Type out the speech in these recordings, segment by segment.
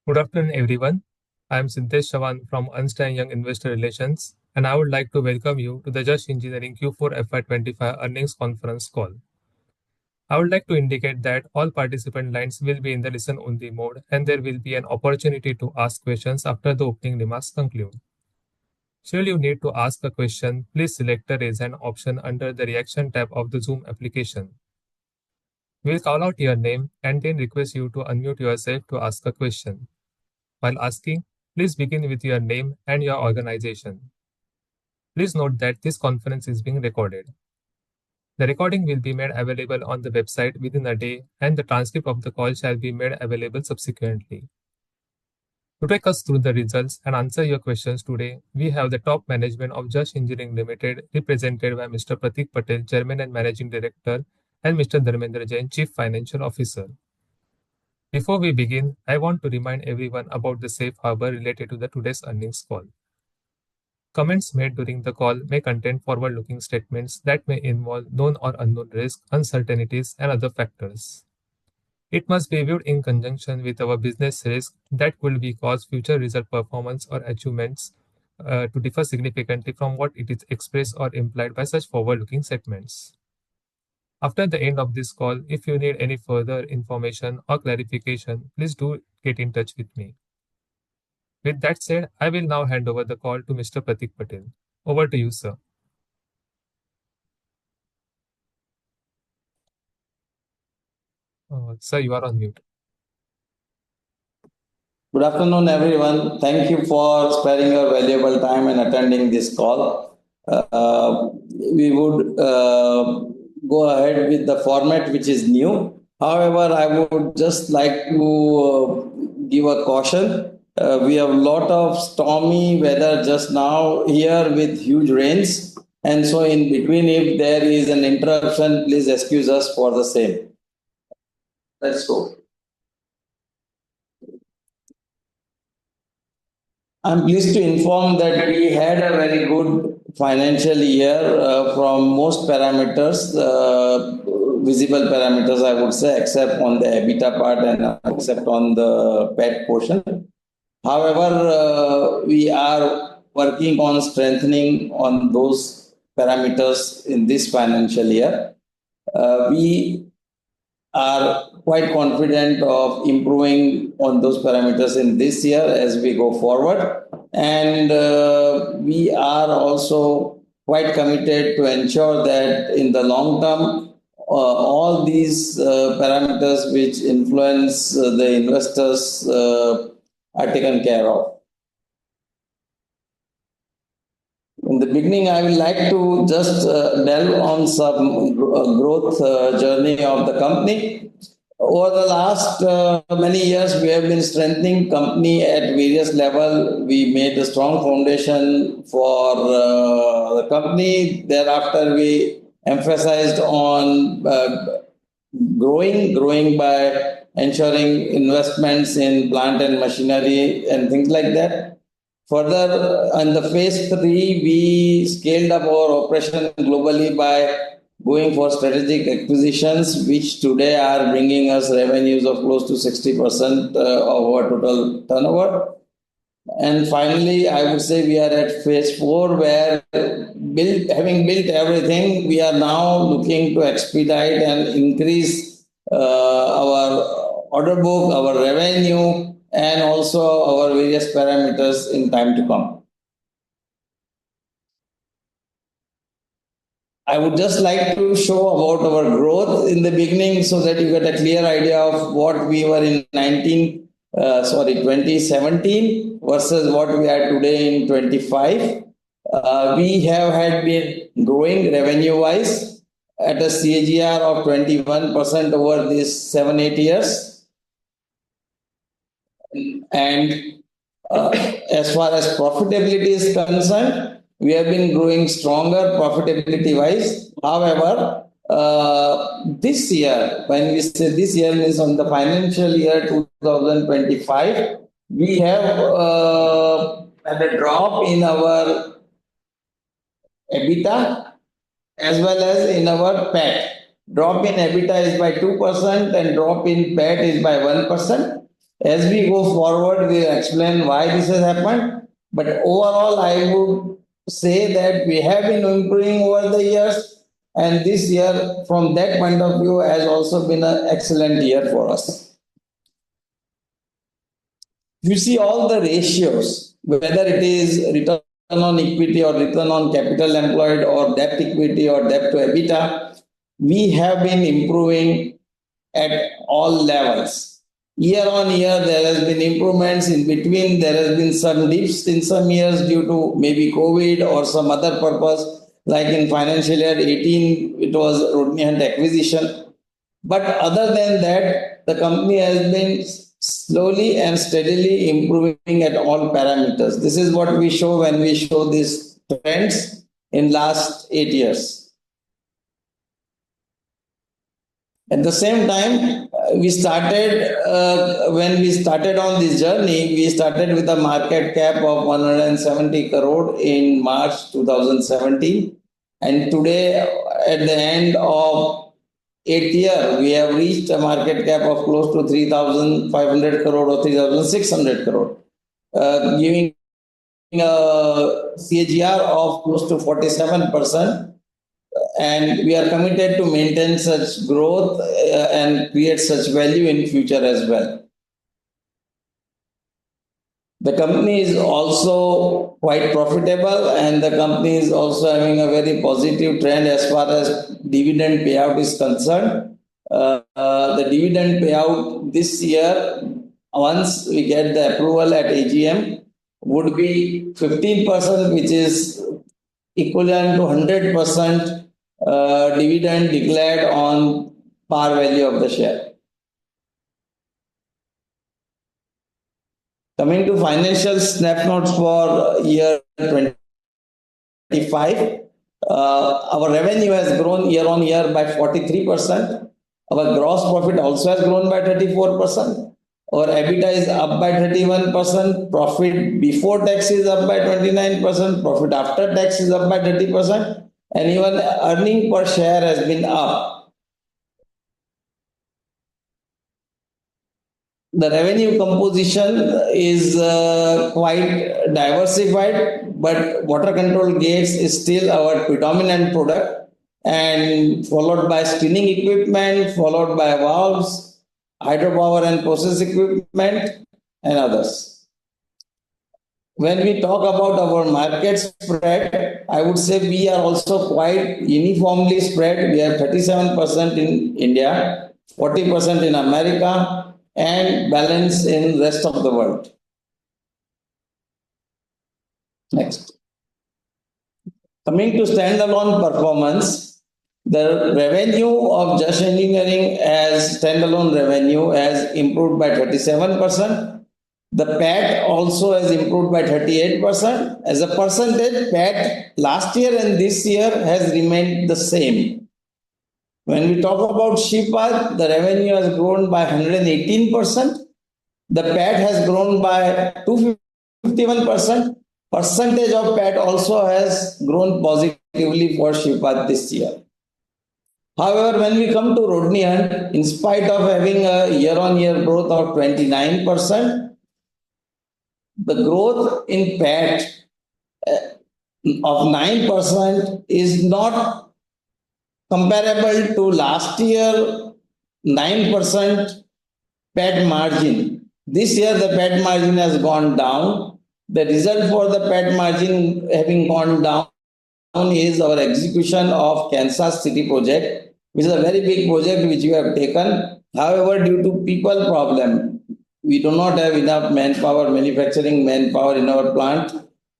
Good afternoon, everyone. I am Siddesh Chavan from Ernst& Young Investor Relations, and I would like to welcome you to the Jash Engineering Q4 FY25 earnings conference call. I would like to indicate that all participant lines will be in the listen-only mode, and there will be an opportunity to ask questions after the opening remarks conclude. Should you need to ask a question, please select the Raise Hand option under the Reaction tab of the Zoom application. We'll call out your name and then request you to unmute yourself to ask a question. While asking, please begin with your name and your organization. Please note that this conference is being recorded. The recording will be made available on the website within a day, and the transcript of the call shall be made available subsequently. To take us through the results and answer your questions today, we have the top management of Jash Engineering Limited, represented by Mr. Pratik Patel, Chairman and Managing Director, and Mr. Dharmendra Jain, Chief Financial Officer. Before we begin, I want to remind everyone about the safe harbor related to today's earnings call. Comments made during the call may contain forward-looking statements that may involve known or unknown risks, uncertainties, and other factors. It must be viewed in conjunction with our business risk that could be cause future result performance or achievements to differ significantly from what it is expressed or implied by such forward-looking statements. After the end of this call, if you need any further information or clarification, please do get in touch with me. With that said, I will now hand over the call to Mr. Pratik Patel. Over to you, sir. Sir, you are on mute. Good afternoon, everyone. Thank you for sparing your valuable time and attending this call. We would go ahead with the format, which is new. However, I would just like to give a caution. We have a lot of stormy weather just now here with huge rains. And so in between, if there is an interruption, please excuse us for the same. Let's go. I'm pleased to inform that we had a very good financial year from most parameters, visible parameters, I would say, except on the EBITDA part and except on the PAT portion. However, we are working on strengthening on those parameters in this financial year. We are quite confident of improving on those parameters in this year as we go forward. And we are also quite committed to ensure that in the long term, all these parameters which influence the investors are taken care of. In the beginning, I would like to just delve on some growth journey of the company. Over the last many years, we have been strengthening company at various levels. We made a strong foundation for the company. Thereafter, we emphasized on growing by ensuring investments in plant and machinery and things like that. Further, on the phase 3, we scaled up our operation globally by going for strategic acquisitions, which today are bringing us revenues of close to 60% of our total turnover. And finally, I would say we are at phase 4, where having built everything, we are now looking to expedite and increase our order book, our revenue, and also our various parameters in time to come. I would just like to show about our growth in the beginning so that you get a clear idea of what we were in 2017 versus what we are today in 25. We have been growing revenue-wise at a CAGR of 21% over these 7-8 years. And as far as profitability is concerned, we have been growing stronger profitability-wise. However, this year, when we say this year means on the financial year 2025, we have had a drop in our EBITDA as well as in our PAT. Drop in EBITDA is by 2% and drop in PAT is by 1%. As we go forward, we'll explain why this has happened. But overall, I would say that we have been improving over the years, and this year, from that point of view, has also been an excellent year for us. You see all the ratios, whether it is return on equity or return on capital employed or debt equity or debt to EBITDA, we have been improving at all levels. Year on year, there has been improvements. In between, there has been some dips in some years due to maybe COVID or some other purpose. Like in financial year 18, it was Rodney Hunt acquisition. But other than that, the company has been slowly and steadily improving at all parameters. This is what we show when we show these trends in last 8 years. At the same time, when we started on this journey, we started with a market cap of 170 crore in March 2017. And today, at the end of 8th year, we have reached a market cap of close to 3,500 crore or 3,600 crore, giving a CAGR of close to 47%. And we are committed to maintain such growth and create such value in future as well. The company is also quite profitable, and the company is also having a very positive trend as far as dividend payout is concerned. The dividend payout this year, once we get the approval at AGM, would be 15%, which is equivalent to 100% dividend declared on par value of the share. Coming to financial snapshots for year 2025, our revenue has grown year on year by 43%. Our gross profit also has grown by 34%. Our EBITDA is up by 31%. Profit before tax is up by 29%. Profit after tax is up by 30%. And even earning per share has been up. The revenue composition is quite diversified, but water control gates is still our predominant product, and followed by screening equipment, followed by valves, hydropower and process equipment, and others. When we talk about our market spread, I would say we are also quite uniformly spread. We have 37% in India, 40% in America, and balance in rest of the world. Next. Coming to standalone performance, the revenue of Jash Engineering as standalone revenue has improved by 37%. The PAT also has improved by 38%. As a percentage, PAT last year and this year has remained the same. When we talk about Shipad, the revenue has grown by 118%. The PAT has grown by 251%. Percentage of PAT also has grown positively for Shipad this year. However, when we come to Rodney Hunt, in spite of having a year-on-year growth of 29%, the growth in PAT of 9% is not comparable to last year 9% PAT margin. This year the PAT margin has gone down. The result for the PAT margin having gone down is our execution of Kansas City project, which is a very big project which we have taken. However, due to people problem, we do not have enough manpower, manufacturing manpower in our plant,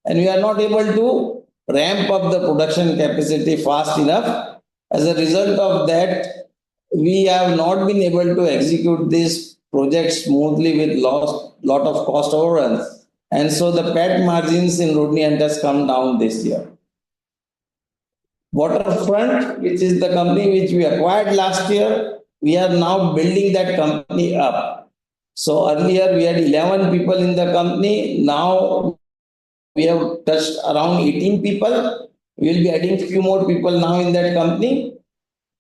and we are not able to ramp up the production capacity fast enough. As a result of that, we have not been able to execute this project smoothly with lot of cost overruns. And so the PAT margins in Rodney Hunt has come down this year. Waterfront, which is the company which we acquired last year, we are now building that company up. So earlier we had 11 people in the company. Now we have touched around 18 people. We will be adding few more people now in that company.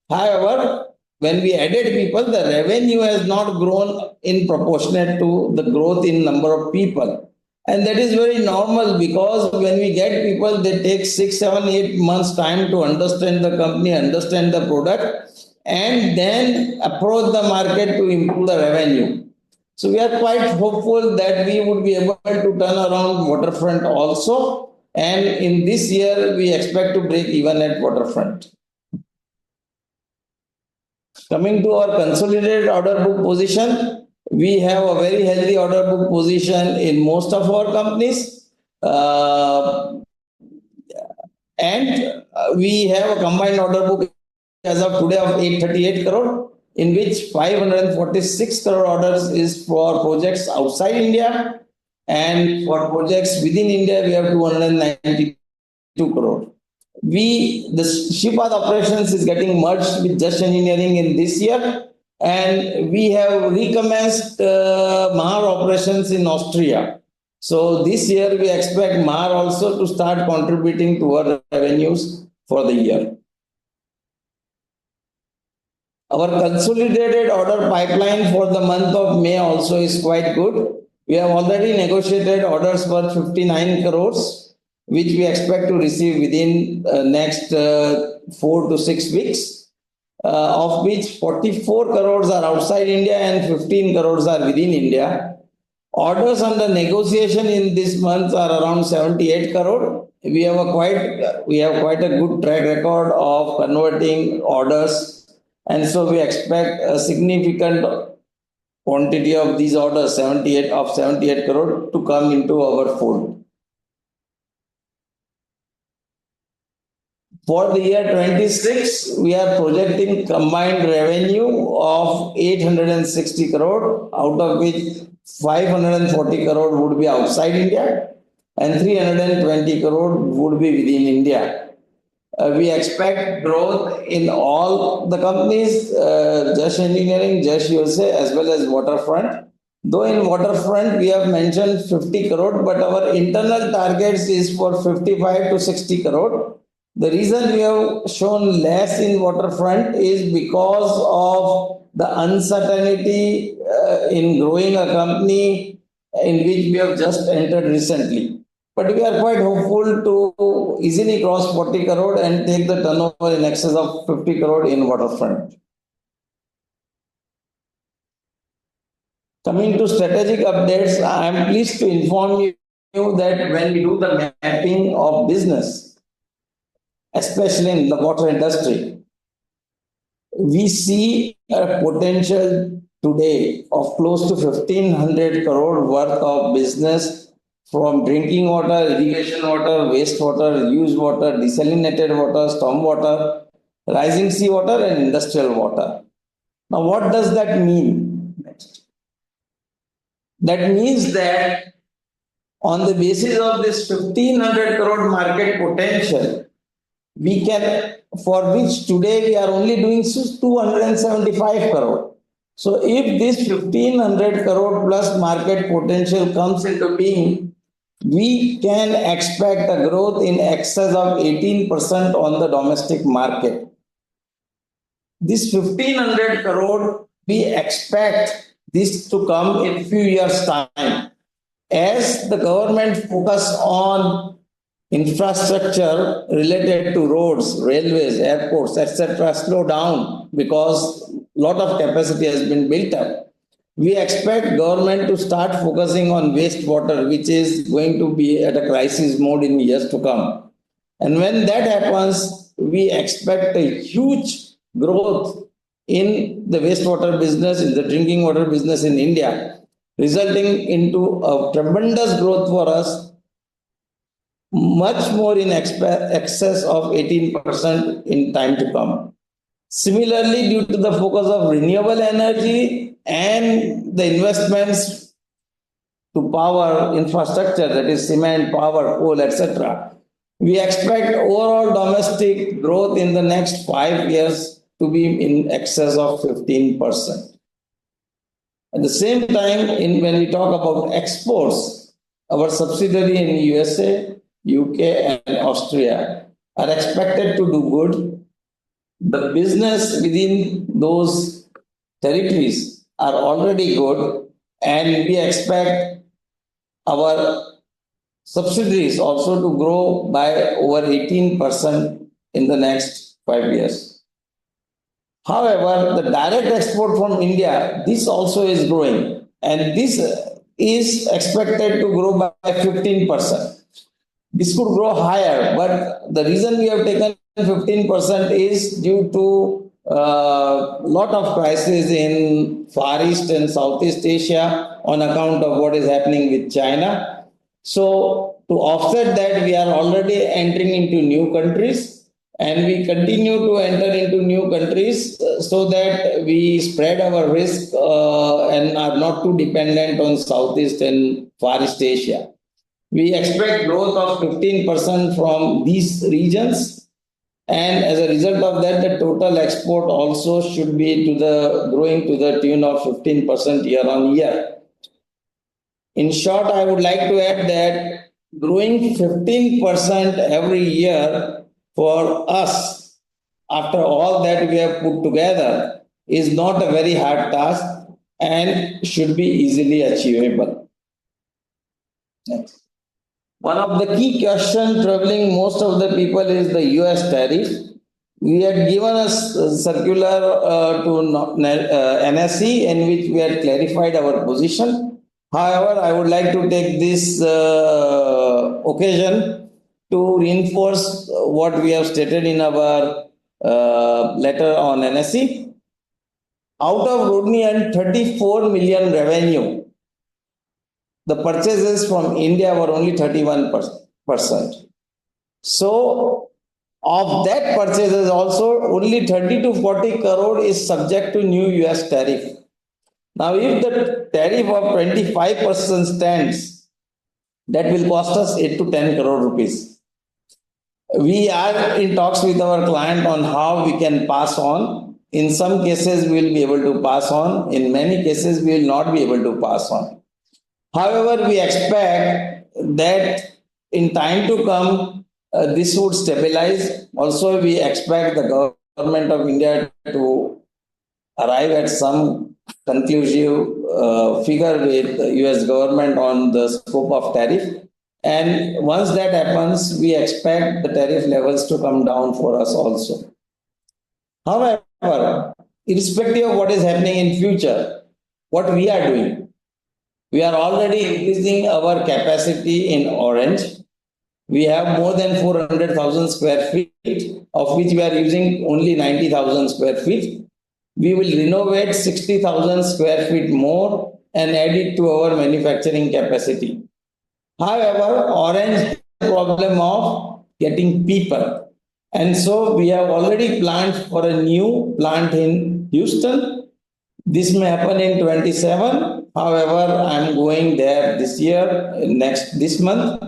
However, when we added people, the revenue has not grown in proportionate to the growth in number of people. And that is very normal because when we get people, they take 6, 7, 8 months time to understand the company, understand the product, and then approach the market to improve the revenue. So we are quite hopeful that we would be able to turn around waterfront also. And in this year, we expect to break even at waterfront. Coming to our consolidated order book position, we have a very healthy order book position in most of our companies. And we have a combined order book as of today of 838 crore, in which 546 crore orders is for projects outside India, and for projects within India, we have 292 crore. The Shipad operations is getting merged with Jash Engineering in this year, and we have recommenced Mahar operations in Austria. So this year we expect Mahar also to start contributing to our revenues for the year. Our consolidated order pipeline for the month of May also is quite good. We have already negotiated orders worth 59 crores, which we expect to receive within next 4 to 6 weeks, of which 44 crores are outside India and 15 crores are within India. Orders under negotiation in this month are around 78 crore. We have quite a good track record of converting orders, and so we expect a significant quantity of these orders, 78 crore, to come into our fold. For the year 26, we are projecting combined revenue of 860 crore, out of which 540 crore would be outside India and 320 crore would be within India. We expect growth in all the companies, Jash Engineering, Jash USA, as well as Waterfront. Though in Waterfront, we have mentioned 50 crore, but our internal targets is for 55 to 60 crore. The reason we have shown less in Waterfront is because of the uncertainty in growing a company in which we have just entered recently. But we are quite hopeful to easily cross 40 crore and take the turnover in excess of 50 crore in Waterfront. Coming to strategic updates, I am pleased to inform you that when we do the mapping of business, especially in the water industry, we see a potential today of close to 1,500 crore worth of business from drinking water, irrigation water, wastewater, used water, desalinated water, storm water, rising sea water, and industrial water. Now, what does that mean? Next. That means that on the basis of this 1,500 crore market potential, we can, for which today we are only doing 275 crore. So if this 1,500 crore plus market potential comes into being, we can expect a growth in excess of 18% on the domestic market. This 1,500 crore, we expect this to come in few years' time. As the government focus on infrastructure related to roads, railways, airports, etc., slow down because a lot of capacity has been built up. We expect government to start focusing on wastewater, which is going to be at a crisis mode in years to come. And when that happens, we expect a huge growth in the wastewater business, in the drinking water business in India, resulting into a tremendous growth for us, much more in excess of 18% in time to come. Similarly, due to the focus of renewable energy and the investments to power infrastructure, that is cement, power, coal, etc., we expect overall domestic growth in the next 5 years to be in excess of 15%. At the same time, when we talk about exports, our subsidiary in USA, UK, and Austria are expected to do good. the business within those territories are already good, and we expect our subsidiaries also to grow by over 18% in the next 5 years. However, the direct export from India, this also is growing, and this is expected to grow by 15%. This could grow higher, but the reason we have taken 15% is due to a lot of crisis in Far East and Southeast Asia on account of what is happening with China. So to offset that, we are already entering into new countries, and we continue to enter into new countries so that we spread our risk and are not too dependent on Southeast and Far East Asia. We expect growth of 15% from these regions, and as a result of that, the total export also should be growing to the tune of 15% year on year. In short, I would like to add that growing 15% every year for us, after all that we have put together, is not a very hard task and should be easily achievable. Next. One of the key questions troubling most of the people is the US tariff. We had given a circular to NSE in which we had clarified our position. However, I would like to take this occasion to reinforce what we have stated in our letter on NSE. Out of Rodney and 34 million revenue, the purchases from India were only 31%. So, of that purchases also, only 30 to 40 crore is subject to new US tariff. Now, if the tariff of 25% stands, that will cost us 8 to 10 crore rupees. We are in talks with our client on how we can pass on. In some cases, we will be able to pass on. In many cases, we will not be able to pass on. However, we expect that in time to come, this would stabilize. Also, we expect the government of India to arrive at some conclusive figure with the US government on the scope of tariff. And once that happens, we expect the tariff levels to come down for us also. However, irrespective of what is happening in future, what we are doing, we are already increasing our capacity in Orange. We have more than 400,000 square feet, of which we are using only 90,000 square feet. We will renovate 60,000 square feet more and add it to our manufacturing capacity. However, Orange has a problem of getting people. And so we have already planned for a new plant in Houston. This may happen in 27. However, I am going there this year, this month,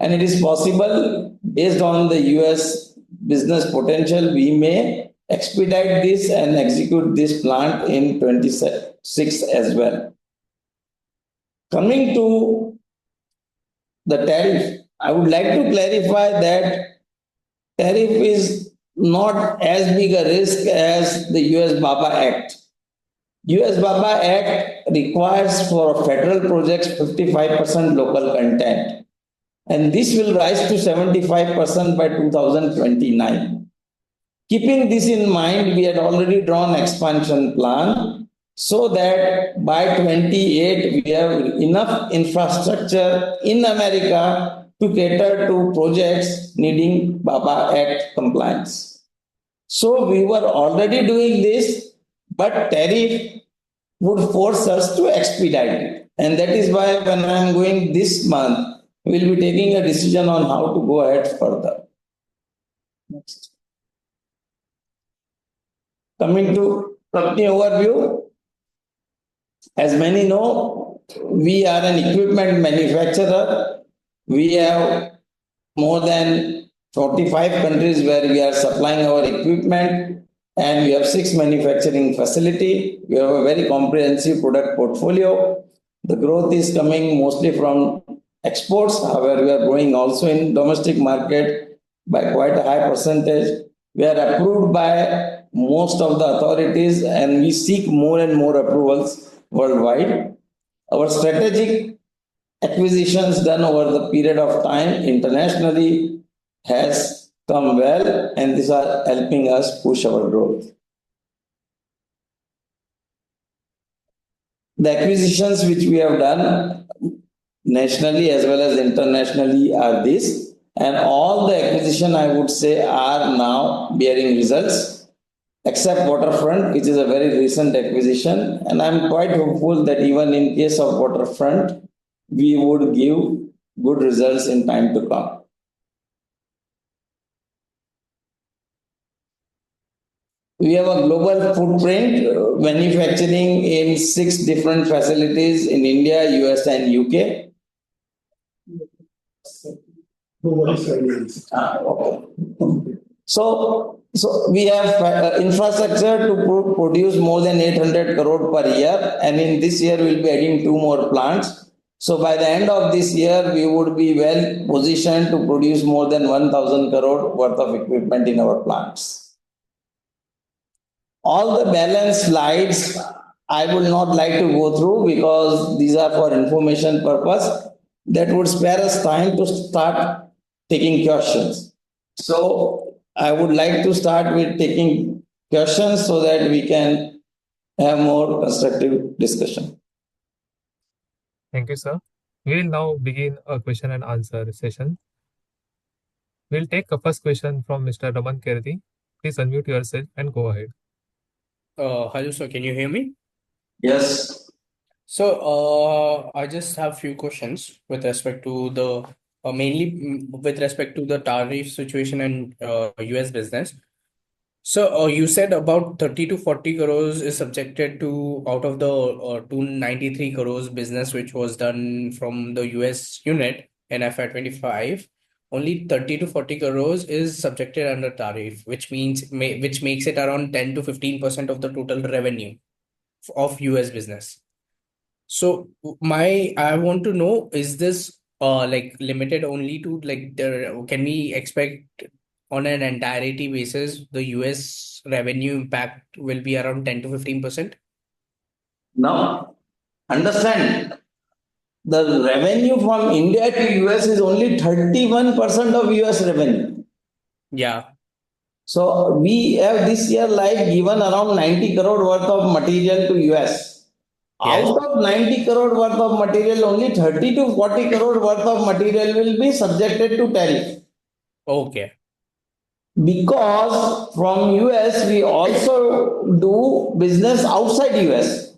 and it is possible based on the US business potential, we may expedite this and execute this plant in 26 as well. Coming to the tariff, I would like to clarify that tariff is not as big a risk as the US BABA Act. US BABA Act requires for federal projects 55% local content, and this will rise to 75% by 2029. Keeping this in mind, we had already drawn expansion plan so that by 28 we have enough infrastructure in America to cater to projects needing BABA Act compliance. So we were already doing this, but tariff would force us to expedite it. And that is why when I am going this month, we will be taking a decision on how to go ahead further. Next. Coming to company overview, as many know, we are an equipment manufacturer. We have more than 45 countries where we are supplying our equipment, and we have 6 manufacturing facilities. We have a very comprehensive product portfolio. The growth is coming mostly from exports. However, we are growing also in domestic market by quite a high percentage. We are approved by most of the authorities and we seek more and more approvals worldwide. Our strategic acquisitions done over the period of time internationally has come well and these are helping us push our growth. The acquisitions which we have done nationally as well as internationally are this, and all the acquisition I would say are now bearing results except Waterfront, which is a very recent acquisition, and I'm quite hopeful that even in case of Waterfront, we would give good results in time to come. We have a global footprint, manufacturing in 6 different facilities in India, US, and UK. So we have infrastructure to produce more than 800 crore per year, and in this year we'll be adding 2 more plants. So by the end of this year, we would be well positioned to produce more than 1,000 crore worth of equipment in our plants. All the balance slides I would not like to go through because these are for information purpose. That would spare us time to start taking questions. So I would like to start with taking questions so that we can have more constructive discussion. Thank you, sir. We will now begin a question and answer session. We'll take a first question from Mr. Raman Kirti. Please unmute yourself and go ahead. Hello, sir. Can you hear me? Yes. So, I just have few questions with respect to the mainly with respect to the tariff situation and US business. So, you said about 30 to 40 crores is subjected to out of the 293 crores business which was done from the US unit in FY25. Only 30 to 40 crores is subjected under tariff, which means which makes it around 10 to 15% of the total revenue of US business. So I want to know, is this like limited only to like can we expect on an entirety basis the US revenue impact will be around 10 to 15%? Now, understand the revenue from India to US is only 31% of US revenue. Yeah. So we have this year like given around 90 crore worth of material to US. Yes. Out of 90 crore worth of material, only 30 to 40 crore worth of material will be subjected to tariff. Okay. Because from US we also do business outside US.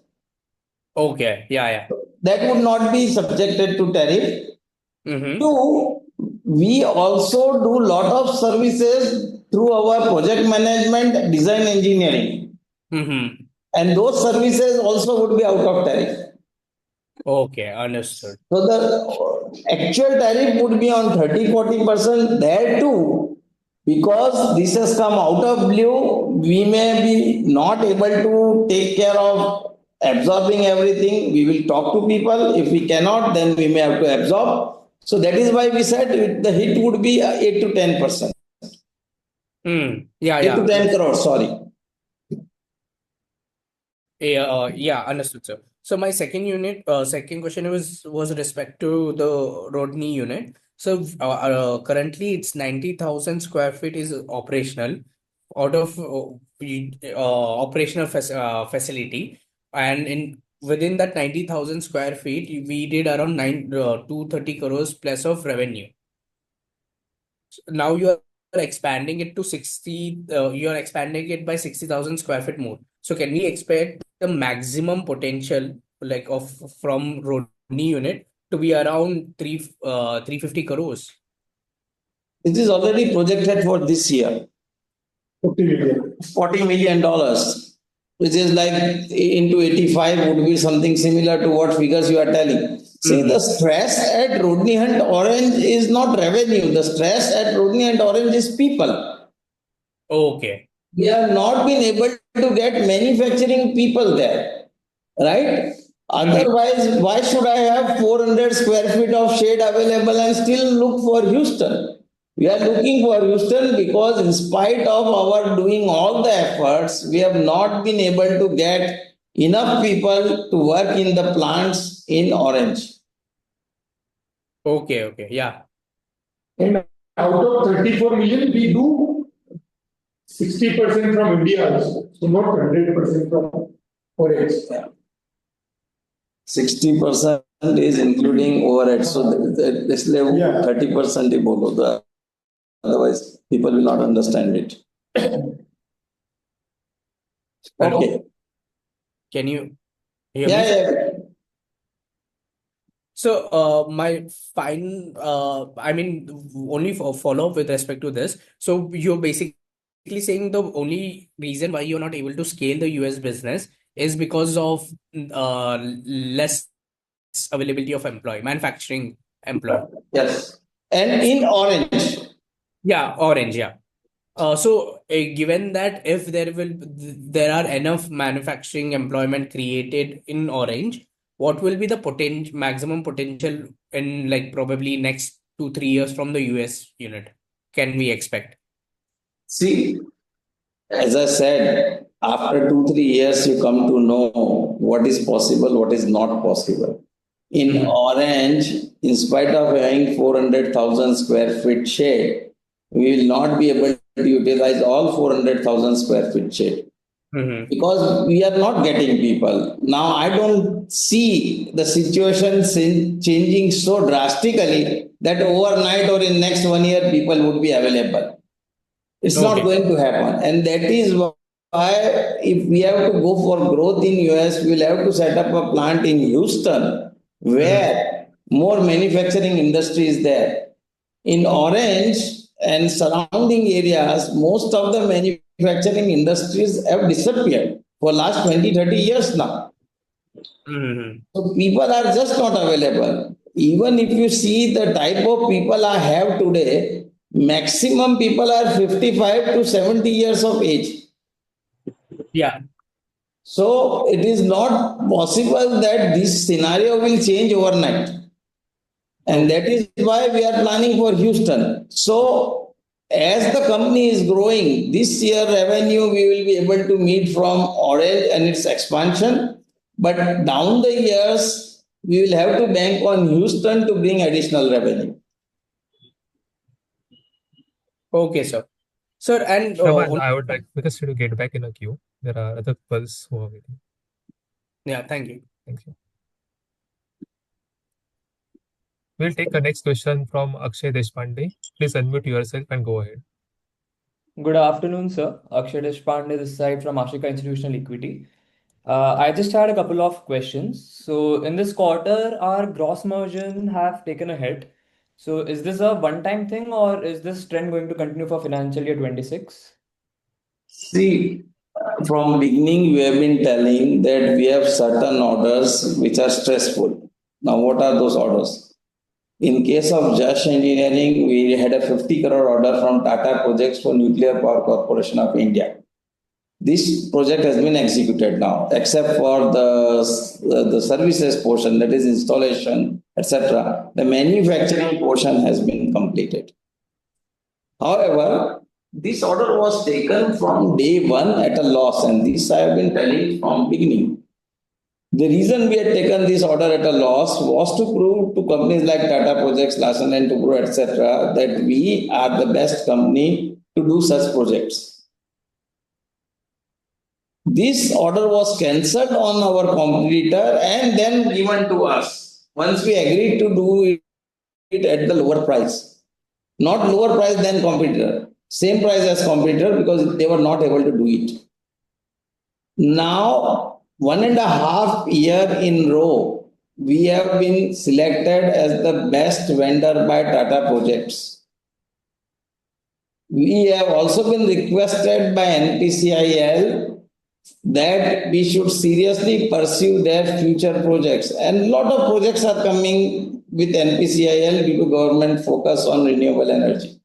Okay. Yeah. That would not be subjected to tariff. Mm-hmm. Two, we also do lot of services through our project management, design engineering. Mm-hmm. And those services also would be out of tariff. Okay, understood. So the actual tariff would be on 30-40% there too. Because this has come out of blue, we may be not able to take care of absorbing everything. We will talk to people. If we cannot, then we may have to absorb. So that is why we said the hit would be 8 to 10%. Yeah. 8 to 10 crores, sorry. Yeah, understood, sir. So my second question was respect to the Rodney unit. So currently it's 90,000 square feet is operational out of operational facility, and in within that 90,000 square feet we did around 230 crores plus of revenue. So now you are expanding it to 60. You are expanding it by 60,000 square feet more. So can we expect the maximum potential like of from Rodney unit to be around 350 crores? It is already projected for this year. $40 million, which is like into 85 would be something similar to what figures you are telling. See, the stress at Rodney Hunt Orange is not revenue. The stress at Rodney Hunt Orange is people. Okay. We have not been able to get manufacturing people there, right? Otherwise, why should I have 400 square feet of shade available and still look for Houston? We are looking for Houston because in spite of our doing all the efforts, we have not been able to get enough people to work in the plants in Orange. Okay, yeah. And out of 34 million, we do 60% from India also, so not 100% from Orange. 60% is including overhead. So this level 30% ही बोलो तो otherwise people will not understand it. Hello? Okay. Can you hear Yeah, me? yeah. So, my only for follow up with respect to this. So, you're basically saying the only reason why you're not able to scale the US business is because of less availability of manufacturing employee. Yes. And in Orange. Yeah, Orange, yeah. Given that if there are enough manufacturing employment created in Orange, what will be the maximum potential in like probably next 2-3 years from the US unit? Can we expect? See, as I said, after 2-3 years, you come to know what is possible, what is not possible. In Orange, in spite of having 400,000 square feet shade, we will not be able to utilize all 400,000 square feet shade because we are not getting people. Now, I don't see the situation changing so drastically that overnight or in next 1 year, people would be available. It's not Okay. going to happen. And that is why if we have to go for growth in US, we'll have to set up a plant in Houston where more manufacturing industry is there. In Orange and surrounding areas, most of the manufacturing industries have disappeared for last 20-30 years now. So people are just not available. Even if you see the type of people I have today, maximum people are 55 to 70 years of age. Yeah. So it is not possible that this scenario will change overnight. And that is why we are planning for Houston. So as the company is growing, this year revenue we will be able to meet from Orange and its expansion. But down the years, we will have to bank on Houston to bring additional revenue. Okay, sir. Sir, and Shravan, I would like because to get back in a queue. There are other calls who are waiting. yeah, thank you. Thank you. We'll take the next question from Akshay Deshpande. Please unmute yourself and go ahead. Good afternoon, sir. Akshay Deshpande this side from Ashika Institutional Equity. I just had a couple of questions. So in this quarter, our gross margin have taken a hit. So is this a one-time thing or is this trend going to continue for financial year 26? See, from beginning we have been telling that we have certain orders which are stressful. Now, what are those orders? In case of Jash Engineering, we had a 50 crore order from Tata Projects for Nuclear Power Corporation of India. This project has been executed now, except for the services portion, that is installation, etc. The manufacturing portion has been completed. However, this order was taken from day one at a loss, and this I have been telling from beginning. The reason we had taken this order at a loss was to prove to companies like Tata Projects, Larsen and Toubro, etc., that we are the best company to do such projects. This order was cancelled on our competitor and then given to us once we agreed to do it at the lower price. Not lower price than competitor, same price as competitor because they were not able to do it. Now, 1.5 year in row, we have been selected as the best vendor by Tata Projects. We have also been requested by NPCIL that we should seriously pursue their future projects. And a lot of projects are coming with NPCIL due to government focus on renewable energy.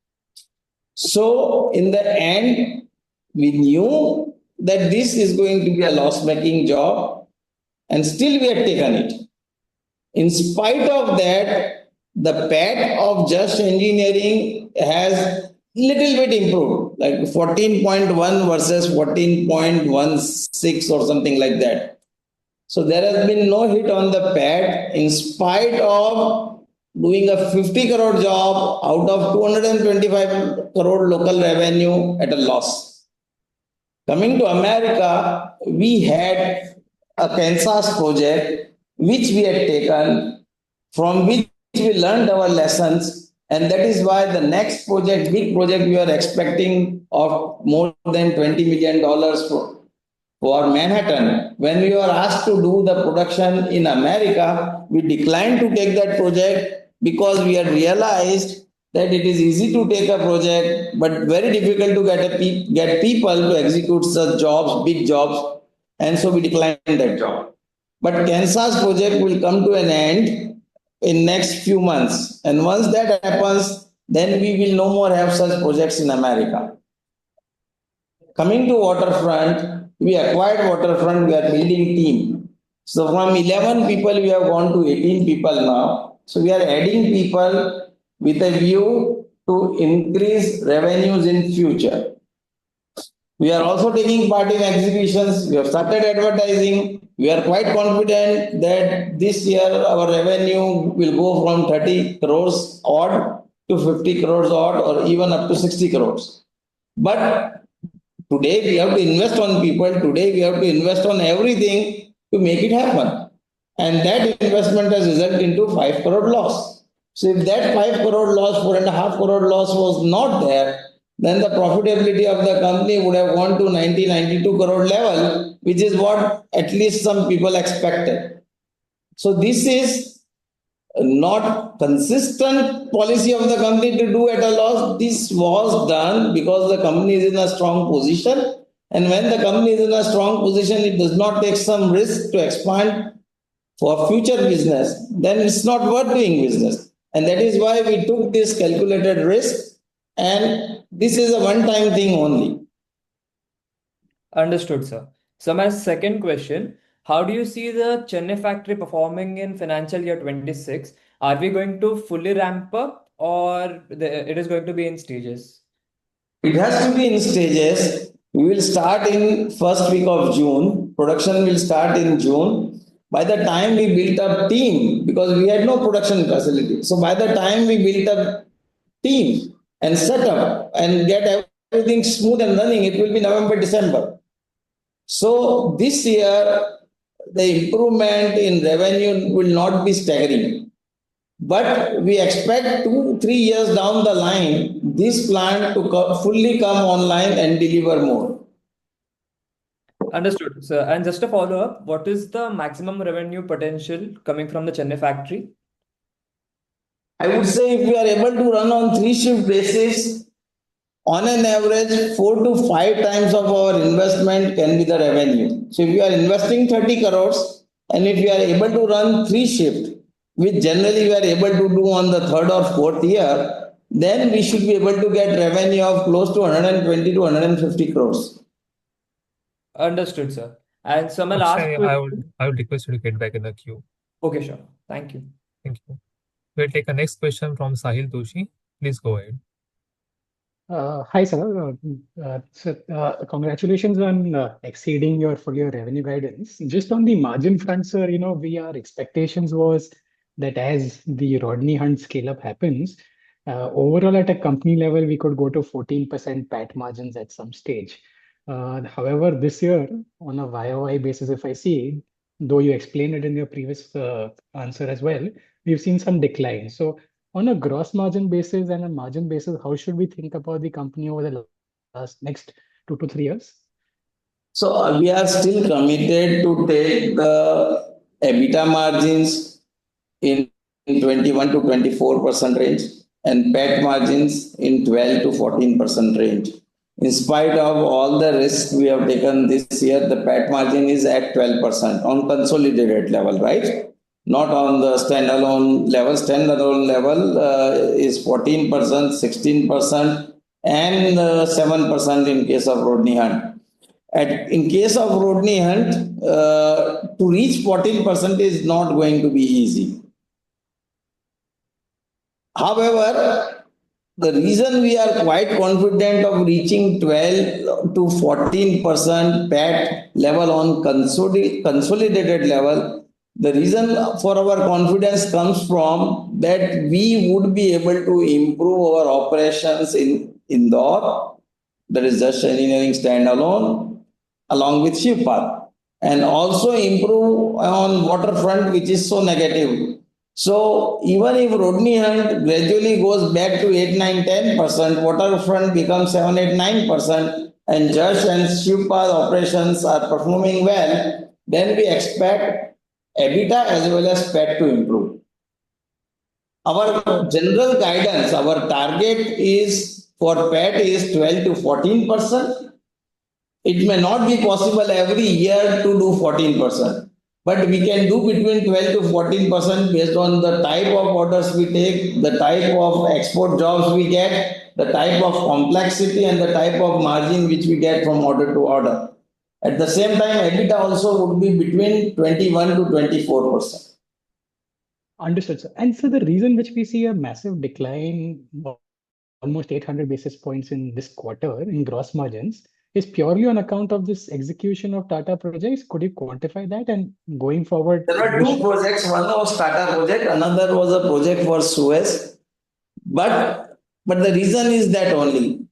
So in the end, we knew that this is going to be a loss-making job and still we had taken it. In spite of that, the PAT of Jash Engineering has little bit improved, like 14.1 versus 14.16 or something like that. So there has been no hit on the PAT in spite of doing a 50 crore job out of 225 crore local revenue at a loss. Coming to America, we had a Kansas project which we had taken, from which we learned our lessons, and that is why the next project, big project, we are expecting of more than $20 million for Manhattan. When we were asked to do the production in America, we declined to take that project because we had realized that it is easy to take a project, but very difficult to get people to execute such jobs, big jobs, and so we declined that job. But Kansas project will come to an end in next few months, and once that happens, then we will no more have such projects in America. Coming to waterfront, we acquired waterfront, we are building team. So from 11 people, we have gone to 18 people now. So we are adding people with a view to increase revenues in future. We are also taking part in exhibitions. We have started advertising. We are quite confident that this year our revenue will go from 30 crores odd to 50 crores odd, or even up to 60 crores. But today we have to invest on people. Today we have to invest on everything to make it happen. And that investment has resulted into 5 crore loss. So if that 5 crore loss, 4.5 crore loss was not there, then the profitability of the company would have gone to 92 crore level, which is what at least some people expected. So this is not consistent policy of the company to do at a loss. This was done because the company is in a strong position, and when the company is in a strong position, it does not take some risk to expand for future business, then it's not worth doing business. And that is why we took this calculated risk, and this is a one-time thing only. Understood, sir. So my second question, how do you see the Chennai factory performing in financial year 26? Are we going to fully ramp up, or it is going to be in stages? It has to be in stages. We will start in first week of June. Production will start in June. By the time we built up team, because we had no production facility, so by the time we built up team and set up and get everything smooth and running, it will be November, December. So this year, the improvement in revenue will not be staggering. But we expect 2-3 years down the line, this plant to fully come online and deliver more. Understood, sir. And just to follow up, what is the maximum revenue potential coming from the Chennai factory? I would say if we are able to run on 3-shift basis, on an average, 4 to 5 times of our investment can be the revenue. So if we are investing 30 crores, and if we are able to run 3-shift, which generally we are able to do on the 3rd or 4th year, then we should be able to get revenue of close to 120 to 150 crores. Understood, sir. And so my Akshay, last I would request you to get back in the queue. Okay, sure. Thank you. Thank you. We'll take a next question from Sahil Doshi. Please go ahead. Hi, sir. Congratulations on exceeding your full year revenue guidance. Just on the margin front, sir, our expectations was that as the Rodney Hunt scale-up happens, overall at a company level, we could go to 14% PAT margins at some stage. However, this year, on a YOY basis, if I see, though you explained it in your previous answer as well, we've seen some decline. So on a gross margin basis and a margin basis, how should we think about the company over the next 2 to 3 years? So we are still committed to take the EBITDA margins in 21 to 24% range and PAT margins in 12 to 14% range. In spite of all the risks we have taken this year, the PAT margin is at 12% on consolidated level, right? Not on the standalone level. Standalone level is 14%, 16%, and 7% in case of Rodney Hunt. In case of Rodney Hunt, to reach 14% is not going to be easy. However, the reason we are quite confident of reaching 12 to 14% PAT level on consolidated level, the reason for our confidence comes from that we would be able to improve our operations in Indore, that is Jash Engineering standalone, along with Shivpal, and also improve on waterfront, which is so negative. So even if Rodney Hunt gradually goes back to 8, 9, 10%, waterfront becomes 7, 8, 9%, and Jash and Shivpal operations are performing well, then we expect EBITDA as well as PAT to improve. Our general guidance, our target is for PAT is 12 to 14%. It may not be possible every year to do 14%, but we can do between 12 to 14% based on the type of orders we take, the type of export jobs we get, the type of complexity and the type of margin which we get from order to order. At the same time, EBITDA also would be between 21 to 24%. Understood, sir. And so the reason which we see a massive decline, almost 800 basis points in this quarter in gross margins, is purely on account of this execution of Tata projects. Could you quantify that? And going forward, There were two projects. One was Tata project, another was a project for Suez. But the reason is that only.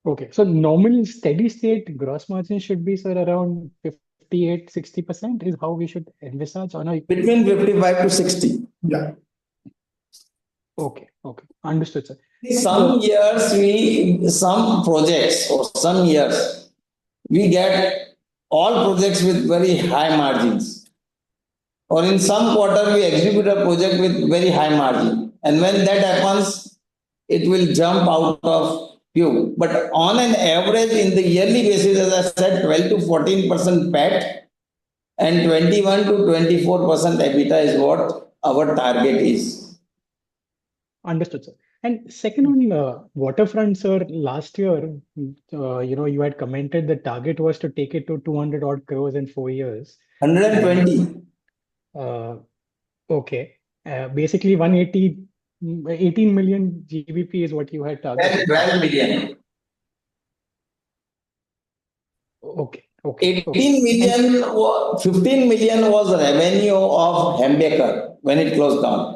okay, so normal steady state gross margin should be, sir, around 58, 60% is how we should envisage on a. Between 55 to 60. Yeah. Okay, understood, sir. Some years some projects or some years we get all projects with very high margins. Or in some quarter we execute a project with very high margin. And when that happens, it will jump out of view. But on an average, in the yearly basis, as I said, 12 to 14% PAT and 21 to 24% EBITDA is what our target is. Understood, sir. And second on waterfront, sir, last year, you had commented the target was to take it to 200 odd crores in 4 years. 120. Okay. Basically 180, 18 million GBP is what you had targeted. 12 million. Okay. 18 million, 15 million was the revenue of Hembecker when it closed down.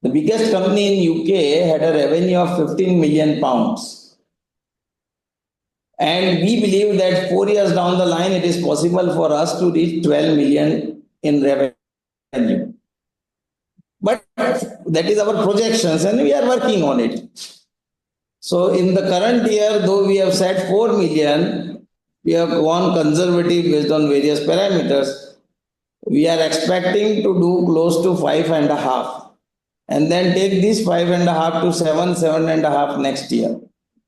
The biggest company in UK had a revenue of 15 million pounds. And we believe that 4 years down the line, it is possible for us to reach 12 million in revenue. But that is our projections and we are working on it. So in the current year, though we have set 4 million, we have gone conservative based on various parameters. We are expecting to do close to 5.5 and then take this 5.5 to 7, 7.5 next year.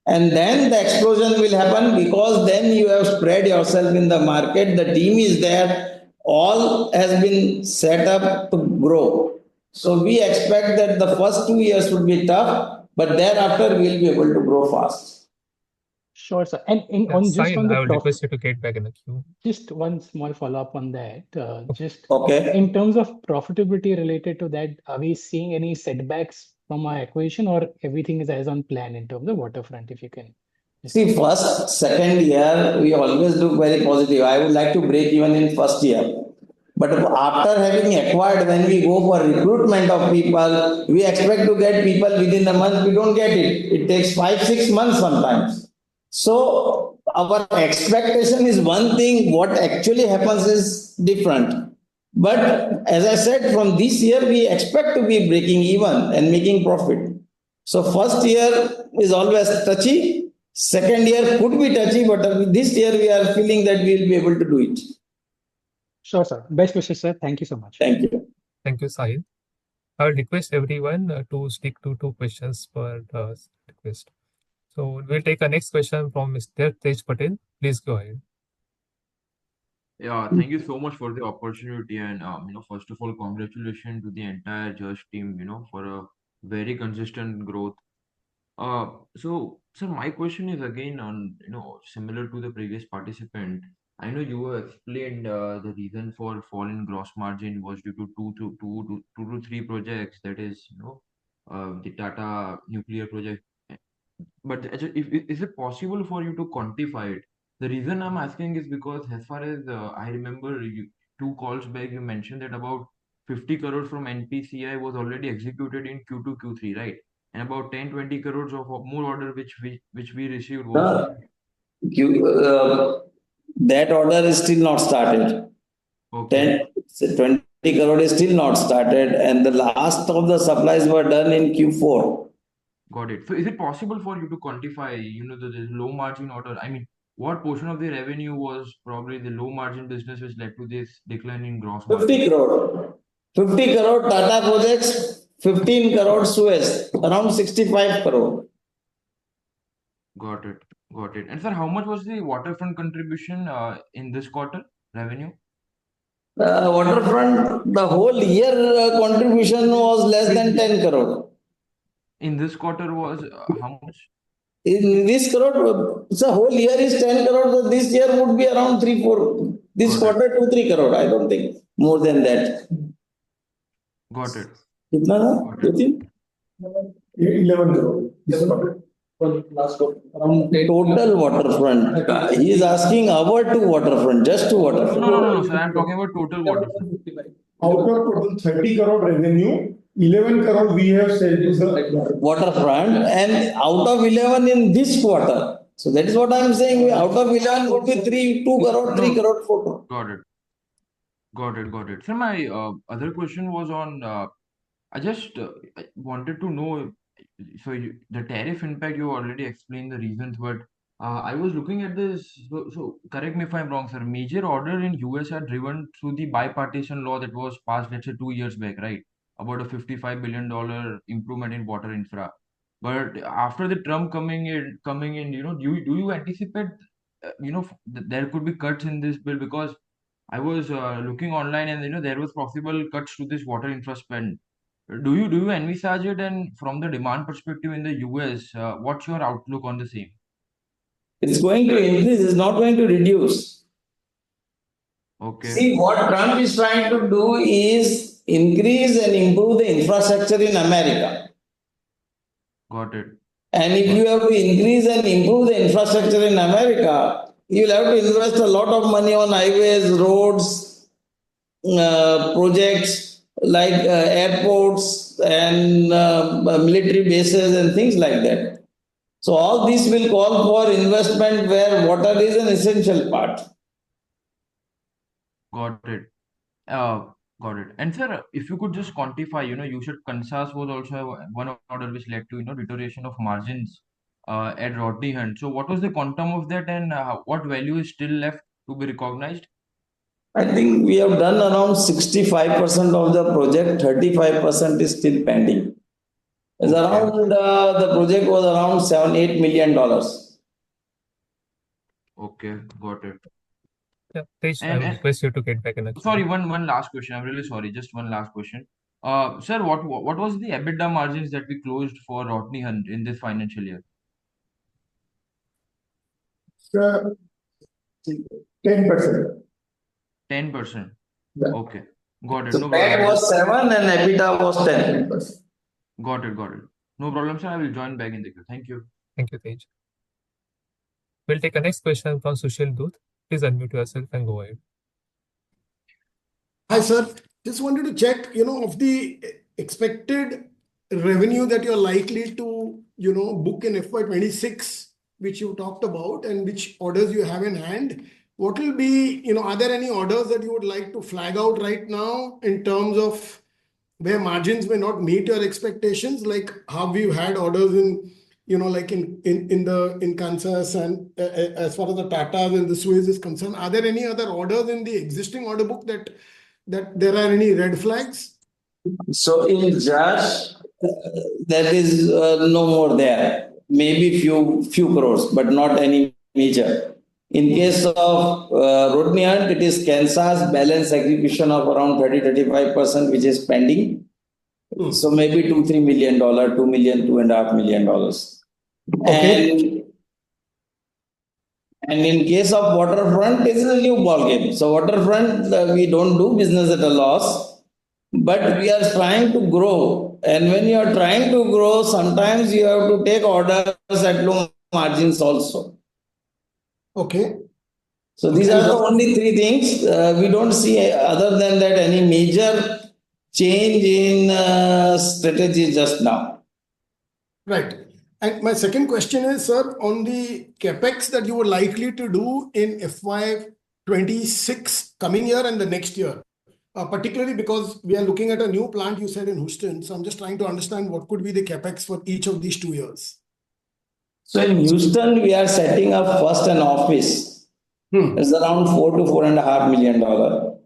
And then the explosion will happen because then you have spread yourself in the market. The team is there. All has been set up to grow. So we expect that the first 2 years would be tough, but thereafter we will be able to grow fast. Sure, sir. And on just on the I will request you to get back in the queue. Just one small follow-up on that. Okay. In terms of profitability related to that, are we seeing any setbacks from our acquisition or everything is as on plan in terms of waterfront, if you can? See, first, second year, we always look very positive. I would like to break even in first year. But after having acquired, when we go for recruitment of people, we expect to get people within a month. We don't get it. It takes 5, 6 months sometimes. So our expectation is one thing. What actually happens is different. But as I said, from this year, we expect to be breaking even and making profit. So first year is always touchy. Second year could be touchy, but this year we are feeling that we will be able to do it. Sure, sir. Best wishes, sir. Thank you so much. Thank you. Thank you, Sahil. I will request everyone to stick to 2 questions per request. So we'll take a next question from Mr. Tej Patel. Please go ahead. Yeah, thank you so much for the opportunity. And, first of all, congratulations to the entire Judge team, for a very consistent growth. So, sir, my question is again on, similar to the previous participant. I know you have explained the reason for fall in gross margin was due to two to three projects. That is, the Tata nuclear project. But is it possible for you to quantify it? The reason I'm asking is because as far as I remember, two calls back you mentioned that about 50 crores from NPCI was already executed in Q2, Q3, right? And about 10-20 crores of more order which we received was No, that order is still not started. okay. 10, 20 crore is still not started, and the last of the supplies were done in Q4. Got it. So is it possible for you to quantify, the low margin order? I mean, what portion of the revenue was probably the low margin business which led to this decline in gross 50 margin? crore. 50 crore Tata projects, 15 crore Suez, around 65 crore. Got it. Got it. And sir, how much was the waterfront contribution in this quarter revenue? Waterfront, the whole year contribution was less than 10 crore. In this quarter was how much? In this crore, the whole year is 10 crore. So this year would be around 3, 4. This Got it. quarter, 2, 3 crore. I don't think more than that. Got it. कितना था? Got it. 11 crore. This quarter. Last quarter. Around 10. Total waterfront. He is asking our two waterfront, just two No, waterfront. sir. I'm talking about total waterfront. Out of total 30 crore revenue, 11 crore we have said is the Waterfront, and out of 11 in this quarter. So that is what I am saying. Out of 11 would be 3, 2 crore, 3 No. crore, 4 crore. Got it. Got it. Sir, my other question was on I just wanted to know. So the tariff impact you already explained the reasons, but I was looking at this. So correct me if I'm wrong, sir. Major order in US are driven through the bipartisan law that was passed, let's say, 2 years back, right? About a $55 billion improvement in water infra. But after the Trump coming in, do you anticipate, there could be cuts in this bill because I was looking online and there was possible cuts to this water infra spend. Do you envisage it? And from the demand perspective in the US, what's your outlook on the same? It's going to increase, it's not going to reduce. Okay, See, what Trump is trying to do is increase and improve the infrastructure in America. got it. And if you have to increase and improve the infrastructure in America, you will have to invest a lot of money on highways, roads, projects like airports and military bases and things like that. So all these will call for investment where water is an essential part. Got it. Uh, got it. And sir, if you could just quantify, you said Kansas was also one order which led to, deterioration of margins at Rodney Hunt. So what was the quantum of that and what value is still left to be recognized? I think we have done around 65% of the project, 35% is still pending. It's Okay. around the project was around $7-8 million. Okay, got it. Yeah, Tej, I And, will and request you to get back in a sorry, queue. one last question. I'm really sorry. Just one last question. Sir, what was the EBITDA margins that we closed for Rodney Hunt in this financial year? 10%. 10%. Yeah. Okay, got it. So No PAT problem. was 7 and EBITDA was 10. Got it. No problem, sir. I will join back in the queue. Thank you. Thank you, Tej. We'll take a next question from Sushil Dutt. Please unmute yourself and go ahead. Hi, sir. Just wanted to check, of the expected revenue that you're likely to, book in FY26, which you talked about, and which orders you have in hand. What will be, are there any orders that you would like to flag out right now in terms of where margins may not meet your expectations? Like how we've had orders in, like in Kansas and as far as the Tatas and the Suez is concerned. Are there any other orders in the existing order book that there are any red flags? So in Jash, there is no more there. Maybe few crores, but not any major. In case of Rodney Hunt, it is Kansas balance execution of around 30-35%, which is pending. So maybe $2-3 million, $2 million, $2.5 million. Okay. And And in case of waterfront, this is a new ball game. So waterfront, we don't do business at a loss, but we are trying to grow. And when you are trying to grow, sometimes you have to take orders at low margins also. Okay. So these Okay. are the only three things. We don't see other than that any major change in strategy just now. Right. And my second question is, sir, on the capex that you were likely to do in FY26 coming year and the next year, particularly because we are looking at a new plant you said in Houston. So I'm just trying to understand what could be the capex for each of these 2 years. So in Houston, we are setting up first an office. It's around $4 to $4.5 million. We'll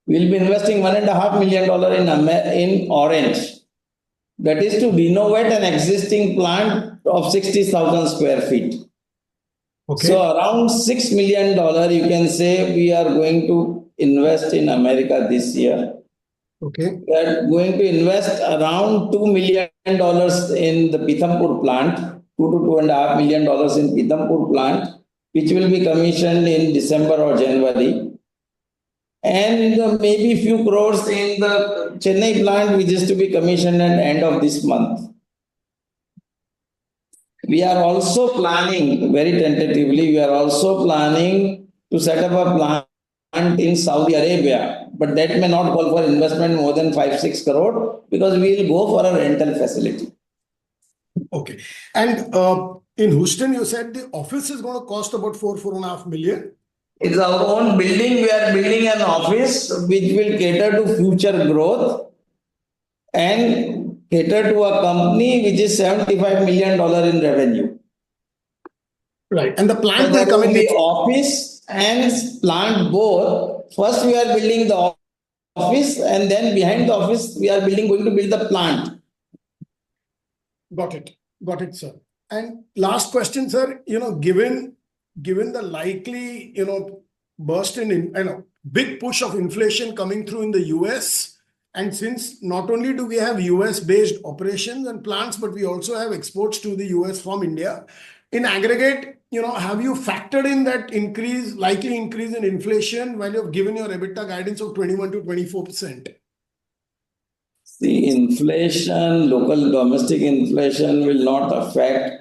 be investing $1.5 million in Orange. That is to renovate an existing plant of 60,000 square feet. Okay. So around $6 million, you can say we are going to invest in America this year. Okay. We are going to invest around $2 million in the Pithampur plant, $2 to $2.5 million in Pithampur plant, which will be commissioned in December or January. And maybe few crores in the Chennai plant, which is to be commissioned at the end of this month. We are also planning, very tentatively, we are also planning to set up a plant in Saudi Arabia, but that may not call for investment more than 5-6 crore because we will go for a rental facility. Okay. And in Houston, you said the office is going to cost about 4.5 million. It's our own building. We are building an office which will cater to future growth and cater to a company which is $75 million in revenue. Right. And the plant So will there come will in be next. office and plant both. First, we are building the office, and then behind the office, we are going to build the plant. Got it. Got it, sir. And last question, sir. Given the likely, burst in, big push of inflation coming through in the US, and since not only do we have US-based operations and plants, but we also have exports to the US from India. In aggregate, have you factored in that likely increase in inflation when you've given your EBITDA guidance of 21 to 24%? The inflation, local domestic inflation will not affect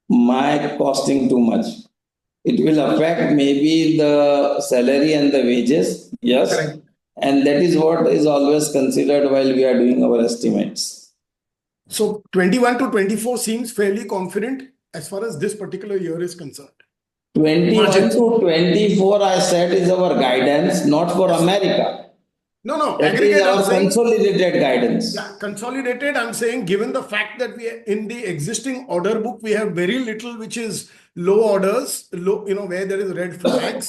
my costing too much. It will affect maybe the salary and the wages, yes. Correct. And that is what is always considered while we are doing our estimates. So 21 to 24 seems fairly confident as far as this particular year is concerned. 21 to 24, I said, is our guidance, not for America. No, That aggregate, is our I'm saying. consolidated guidance. Yeah, consolidated, I'm saying, given the fact that we are in the existing order book, we have very little which is low orders, where there is red flags.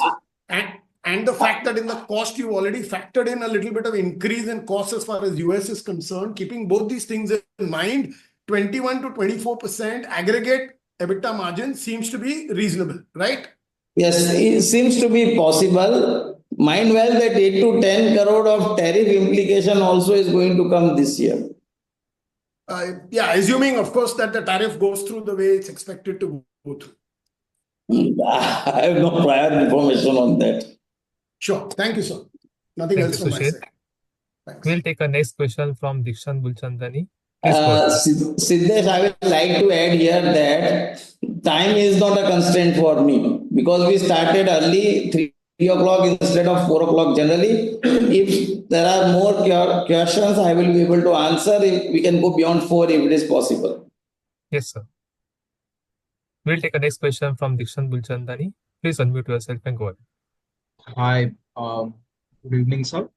And the fact that in the cost you already factored in a little bit of increase in cost as far as US is concerned, keeping both these things in mind, 21 to 24% aggregate EBITDA margin seems to be reasonable, right? Yes, it seems to be possible. Mind well that 8 to 10 crore of tariff implication also is going to come this year. Yeah, assuming, of course, that the tariff goes through the way it's expected to go through. I have no prior information on that. Sure. Thank you, sir. Nothing Thank else you, from my Sushil. side. Thanks. We'll take a next question from Dikshant Bulchandani. Please go ahead. Siddesh, I would like to add here that time is not a constraint for me because we started early, 3 o'clock instead of 4 o'clock generally. If there are more questions, I will be able to answer. If we can go beyond 4 if it is possible. Yes, sir. We'll take a next question from Dikshant Bulchandani. Please unmute yourself and go ahead. Hi, good evening, sir.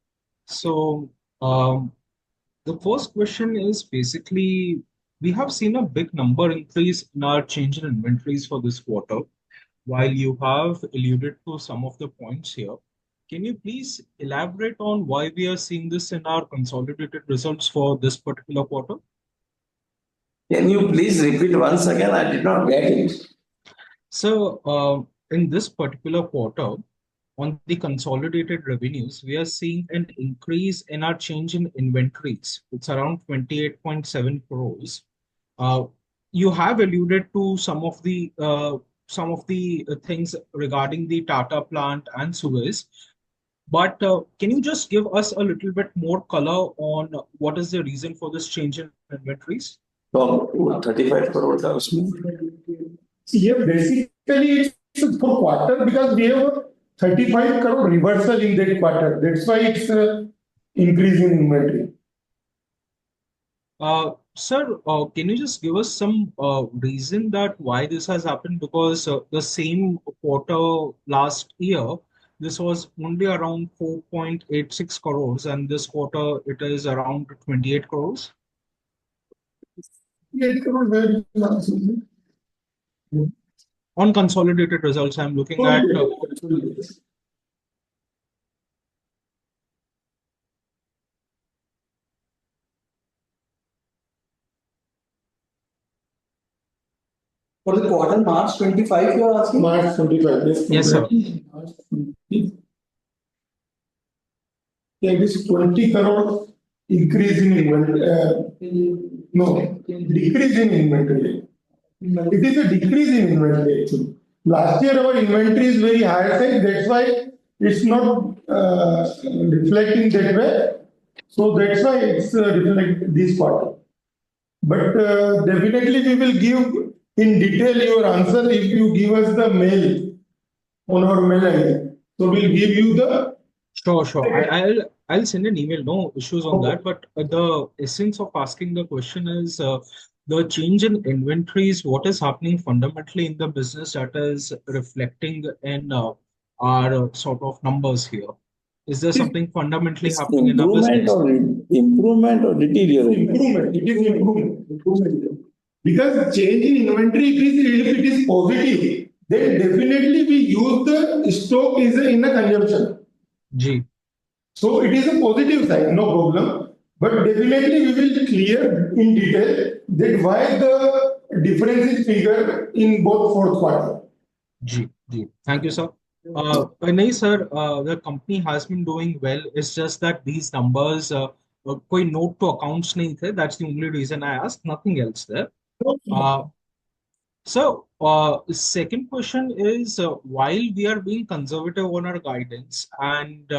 So, the first question is basically we have seen a big number increase in our change in inventories for this quarter. While you have alluded to some of the points here, can you please elaborate on why we are seeing this in our consolidated results for this particular quarter? Can you please repeat once again? I did not get it. So, in this particular quarter, on the consolidated revenues, we are seeing an increase in our change in inventories. It's around 28.7 crores. You have alluded to some of the some of the things regarding the Tata plant and Suez. But can you just give us a little bit more color on what is the reason for this change in inventories? तो 35 crore था उसमें. Yeah, basically it's for quarter because we have a 35 crore reversal in that quarter. That's why it's increase in inventory. Sir, can you just give us some reason that why this has happened? Because the same quarter last year, this was only around 4.86 crores, and this quarter it is around 28 crores. 8 crore very large. On consolidated results, I'm looking at. For the quarter March 25, you are asking? March 25. Yes, sir. Yeah, this 20 crore increase in inventory. No, decrease in inventory. It is a decrease in inventory actually. Last year our inventory is very high side. That's why it's not reflecting that way. So that's why it's reflect this quarter. But definitely we will give in detail your answer if you give us the mail on our mail ID. So we'll give you the. Sure. I'll send an email. No issues on that. But the essence of asking the question is the change in inventories. What is happening fundamentally in the business that is reflecting in our sort of numbers here? Is there something fundamentally happening in our Improvement business? or improvement or deterioration? Improvement. It is improvement. Because change in inventory, if it is positive, then definitely we use the stock in a consumption. G. So it is a positive side, no problem. But definitely we will clear in detail that why the difference is bigger in both fourth quarter. G. Thank you, sir. नहीं sir, the company has been doing well. It's just that these numbers, कोई note to accounts नहीं थे. That's the only reason I asked. Nothing else there. So, second question is while we are being conservative on our guidance and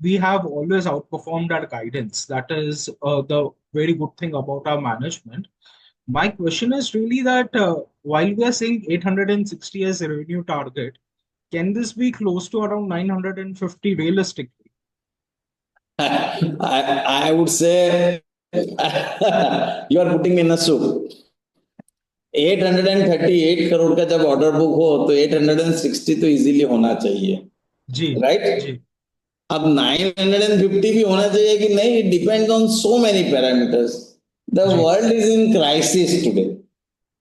we have always outperformed our guidance, that is the very good thing about our management. My question is really that while we are saying 860 as a revenue target, can this be close to around 950 realistically? I would say you are putting me in a soup. 838 crore का जब order book हो तो 860 तो easily होना चाहिए. जी. Right. अब 950 भी होना चाहिए कि नहीं, it depends on so many parameters. The world is in crisis today.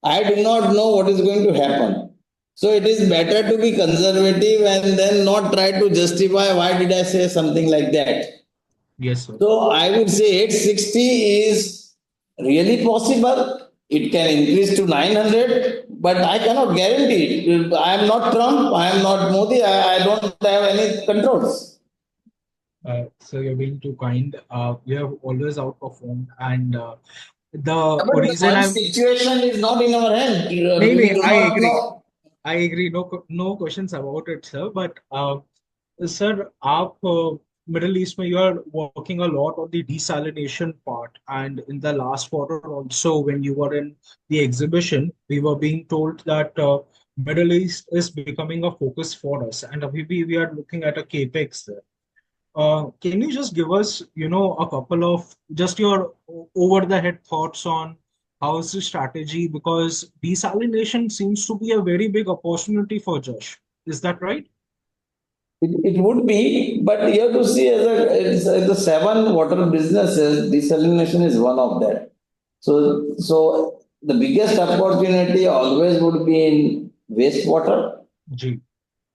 I do not know what is going to happen. So it is better to be conservative and then not try to justify why did I say something like that. Yes, sir. So I would say 860 is really possible. It can increase to 900, but I cannot guarantee it. I am not Trump. I am not Modi. I don't have any controls. So you're being too kind. We have always outperformed, and the reason I'm situation is not in our hand. I agree. No questions about it, sir. But sir, आप Middle East में you are working a lot on the desalination part, and in the last quarter also when you were in the exhibition, we were being told that Middle East is becoming a focus for us, and we are looking at a capex there. Can you just give us, a couple of just your over-the-head thoughts on how is the strategy? Because desalination seems to be a very big opportunity for Josh. Is that right? It would be, but you have to see as the 7 water businesses, desalination is one of them. So the biggest opportunity always would be in wastewater,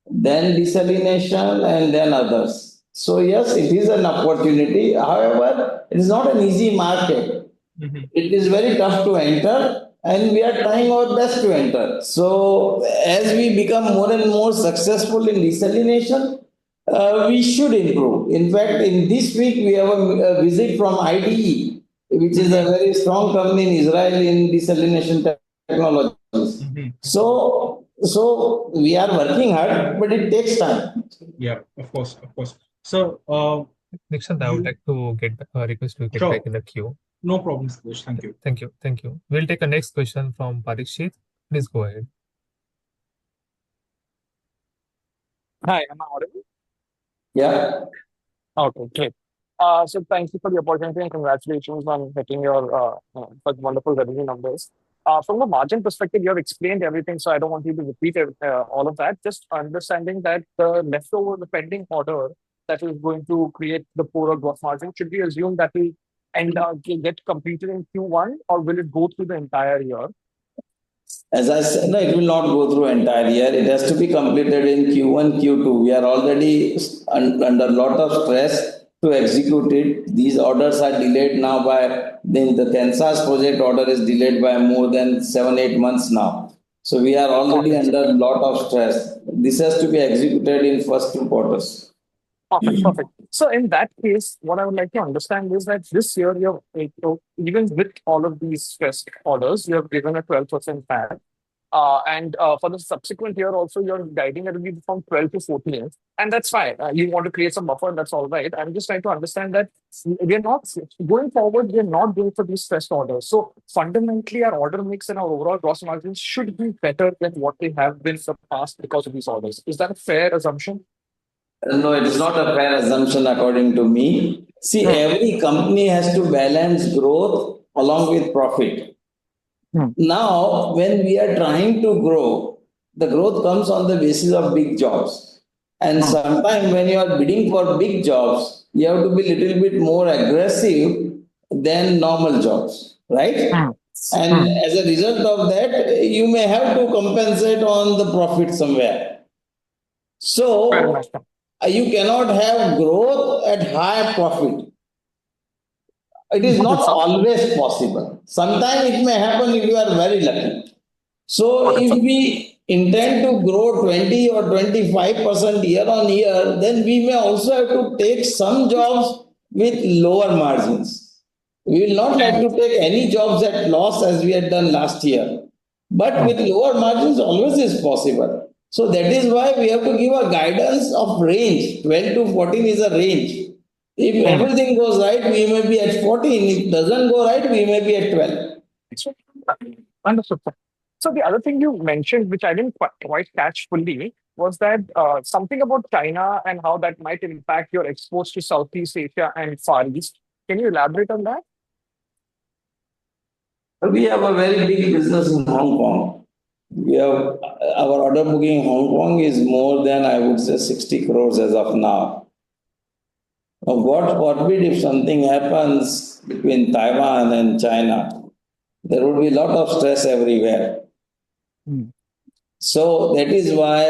then desalination, and then others. So yes, it is an opportunity. However, it is not an easy market. It is very tough to enter, and we are trying our best to enter. So as we become more and more successful in desalination, we should improve. In fact, in this week we have a visit from IDE, which is a very strong company in Israel in desalination technologies. So So we are working hard, but it takes time. Yeah, of course, of course. So, Nikshant, I would you like to request to get back sure, in the queue. no problem, Suresh. Thank you. Thank you. Thank you. We'll take a next question from Parikshit. Please go ahead. Hi, am I audible? Yeah. Okay, great. So thank you for the opportunity and congratulations on hitting your such wonderful revenue numbers. From the margin perspective, you have explained everything, so I don't want you to repeat all of that. Just understanding that the leftover, the pending order that is going to create the poorer gross margin, should we assume that will get completed in Q1 or will it go through the entire year? As I said, no, it will not go through entire year. It has to be completed in Q1, Q2. We are already under a lot of stress to execute it. These orders are delayed now by the Kansas project order is delayed by more than 7-8 months now. So we are already Perfect. under a lot of stress. This has to be executed in first 2 quarters. Perfect, perfect. So in that case, what I would like to understand is that this year even with all of these stress orders, you have given a 12% PAT. And for the subsequent year also, you're guiding it will be from 12 to 14. And that's fine. You want to create some buffer, that's all right. I'm just trying to understand that we're not going forward, we're not going for these stress orders. So fundamentally, our order mix and our overall gross margins should be better than what they have been in the past because of these orders. Is that a fair assumption? No, it is not a fair assumption according to me. See, Hmm. every company has to balance growth along with profit. Now, when we are trying to grow, the growth comes on the basis of big jobs. And sometimes when you are bidding for big jobs, you have to be a little bit more aggressive than normal jobs, right? And as a result of that, you may have to compensate on the profit somewhere. Fair So enough. you cannot have growth at high profit. It is Got not it, sir. always possible. Sometimes it may happen if you are very lucky. So Got it, if sir. we intend to grow 20 or 25% year on year, then we may also have to take some jobs with lower margins. We will not like to take any jobs at loss as we had done last year. But with lower margins always is possible. So that is why we have to give a guidance of range. 12 to 14 is a range. If everything goes right, we may be at 14. If it doesn't go right, we may be at 12. Understood, sir. So the other thing you mentioned, which I didn't quite catch fully, was that something about China and how that might impact your exports to Southeast Asia and Far East. Can you elaborate on that? We have a very big business in Hong Kong. We have our order booking in Hong Kong is more than I would say 60 crores as of now. Now, God forbid if something happens between Taiwan and China, there would be a lot of stress everywhere. So that is why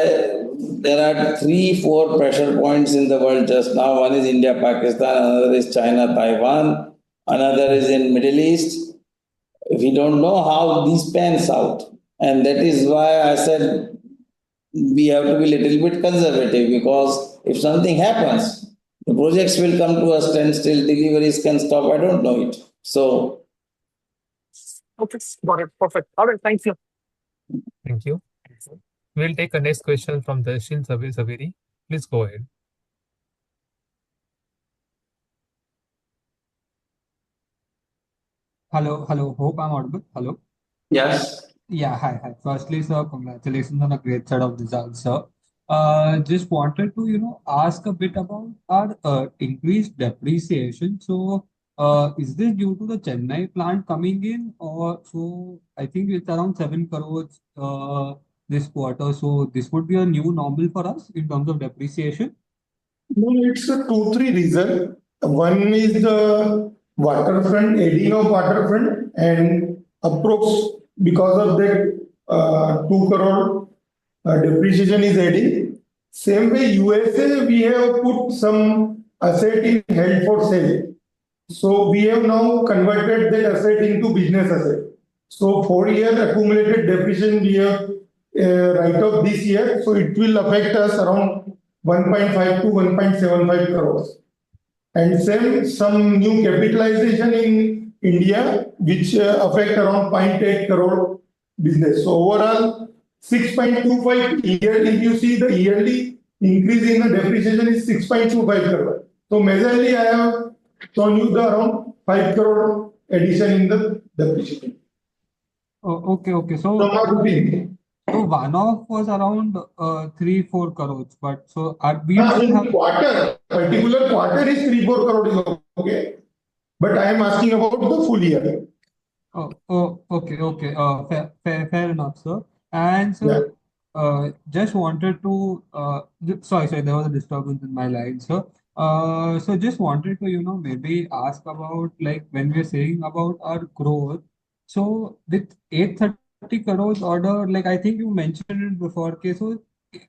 there are 3-4 pressure points in the world just now. One is India, Pakistan, another is China, Taiwan, another is in Middle East. We don't know how this pans out. And that is why I said we have to be a little bit conservative because if something happens, the projects will come to a standstill, deliveries can stop. I don't know it. So, Okay, got it. Perfect. All right, thank you. Thank you. We'll take a next question from Darshil Zaveri. Please go ahead. Hello, hello. Hope I'm audible. Hello. yes. Yeah, hi, hi. Firstly, sir, congratulations on a great set of results, sir. Just wanted to, ask a bit about our increased depreciation. So, is this due to the Chennai plant coming in, or so? I think it's around 7 crores this quarter. So, this would be a new normal for us in terms of depreciation. No, it's a two, three reason. One is the waterfront, adding of waterfront, and approx because of that 2 crore depreciation is adding. Same way, USA, we have put some asset in held for sale. So we have now converted that asset into business asset. So 4 year accumulated depreciation we have write off this year. So it will affect us around 1.5 to 1.75 crores. And same some new capitalization in India, which affect around 0.8 crore business. So overall, 6.25 yearly. If you see the yearly increase in the depreciation is 6.25 crore. So majorly I have shown you the around 5 crore addition in the depreciation. Oh, okay. So From our routine. one-off was around 3-4 crores, but so we Now, don't in have. quarter, particular quarter is 3-4 crore is okay. But I am asking about the full year. Okay. Fair enough, sir. And Yeah. so, just wanted to, sorry, there was a disturbance in my line, sir. So just wanted to, maybe ask about like when we're saying about our growth. So with 830 crores order, like I think you mentioned it before, okay, so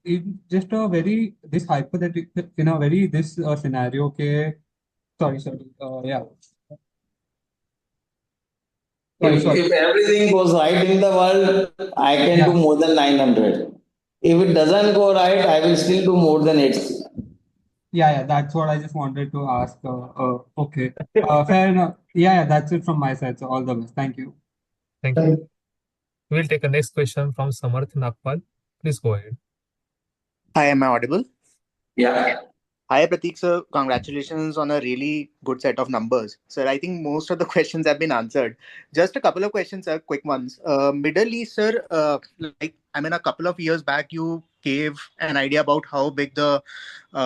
in just a very, this hypothetical, in a very, this scenario, okay, sorry, yeah. If everything goes right in the world, I can do Yeah. more than 900. If it doesn't go right, I will still do more than 8. Yeah, that's what I just wanted to ask. Okay. Fair enough. Yeah, that's it from my side. So all the best. Thank you. Thank you. We'll take a next question from Samarth Nagpal. Please go ahead. Hi, am I audible? Yeah. Hi, Prateek sir. Congratulations on a really good set of numbers. Sir, I think most of the questions have been answered. Just a couple of questions, sir, quick ones. Middle East, sir, a couple of years back, you gave an idea about how big the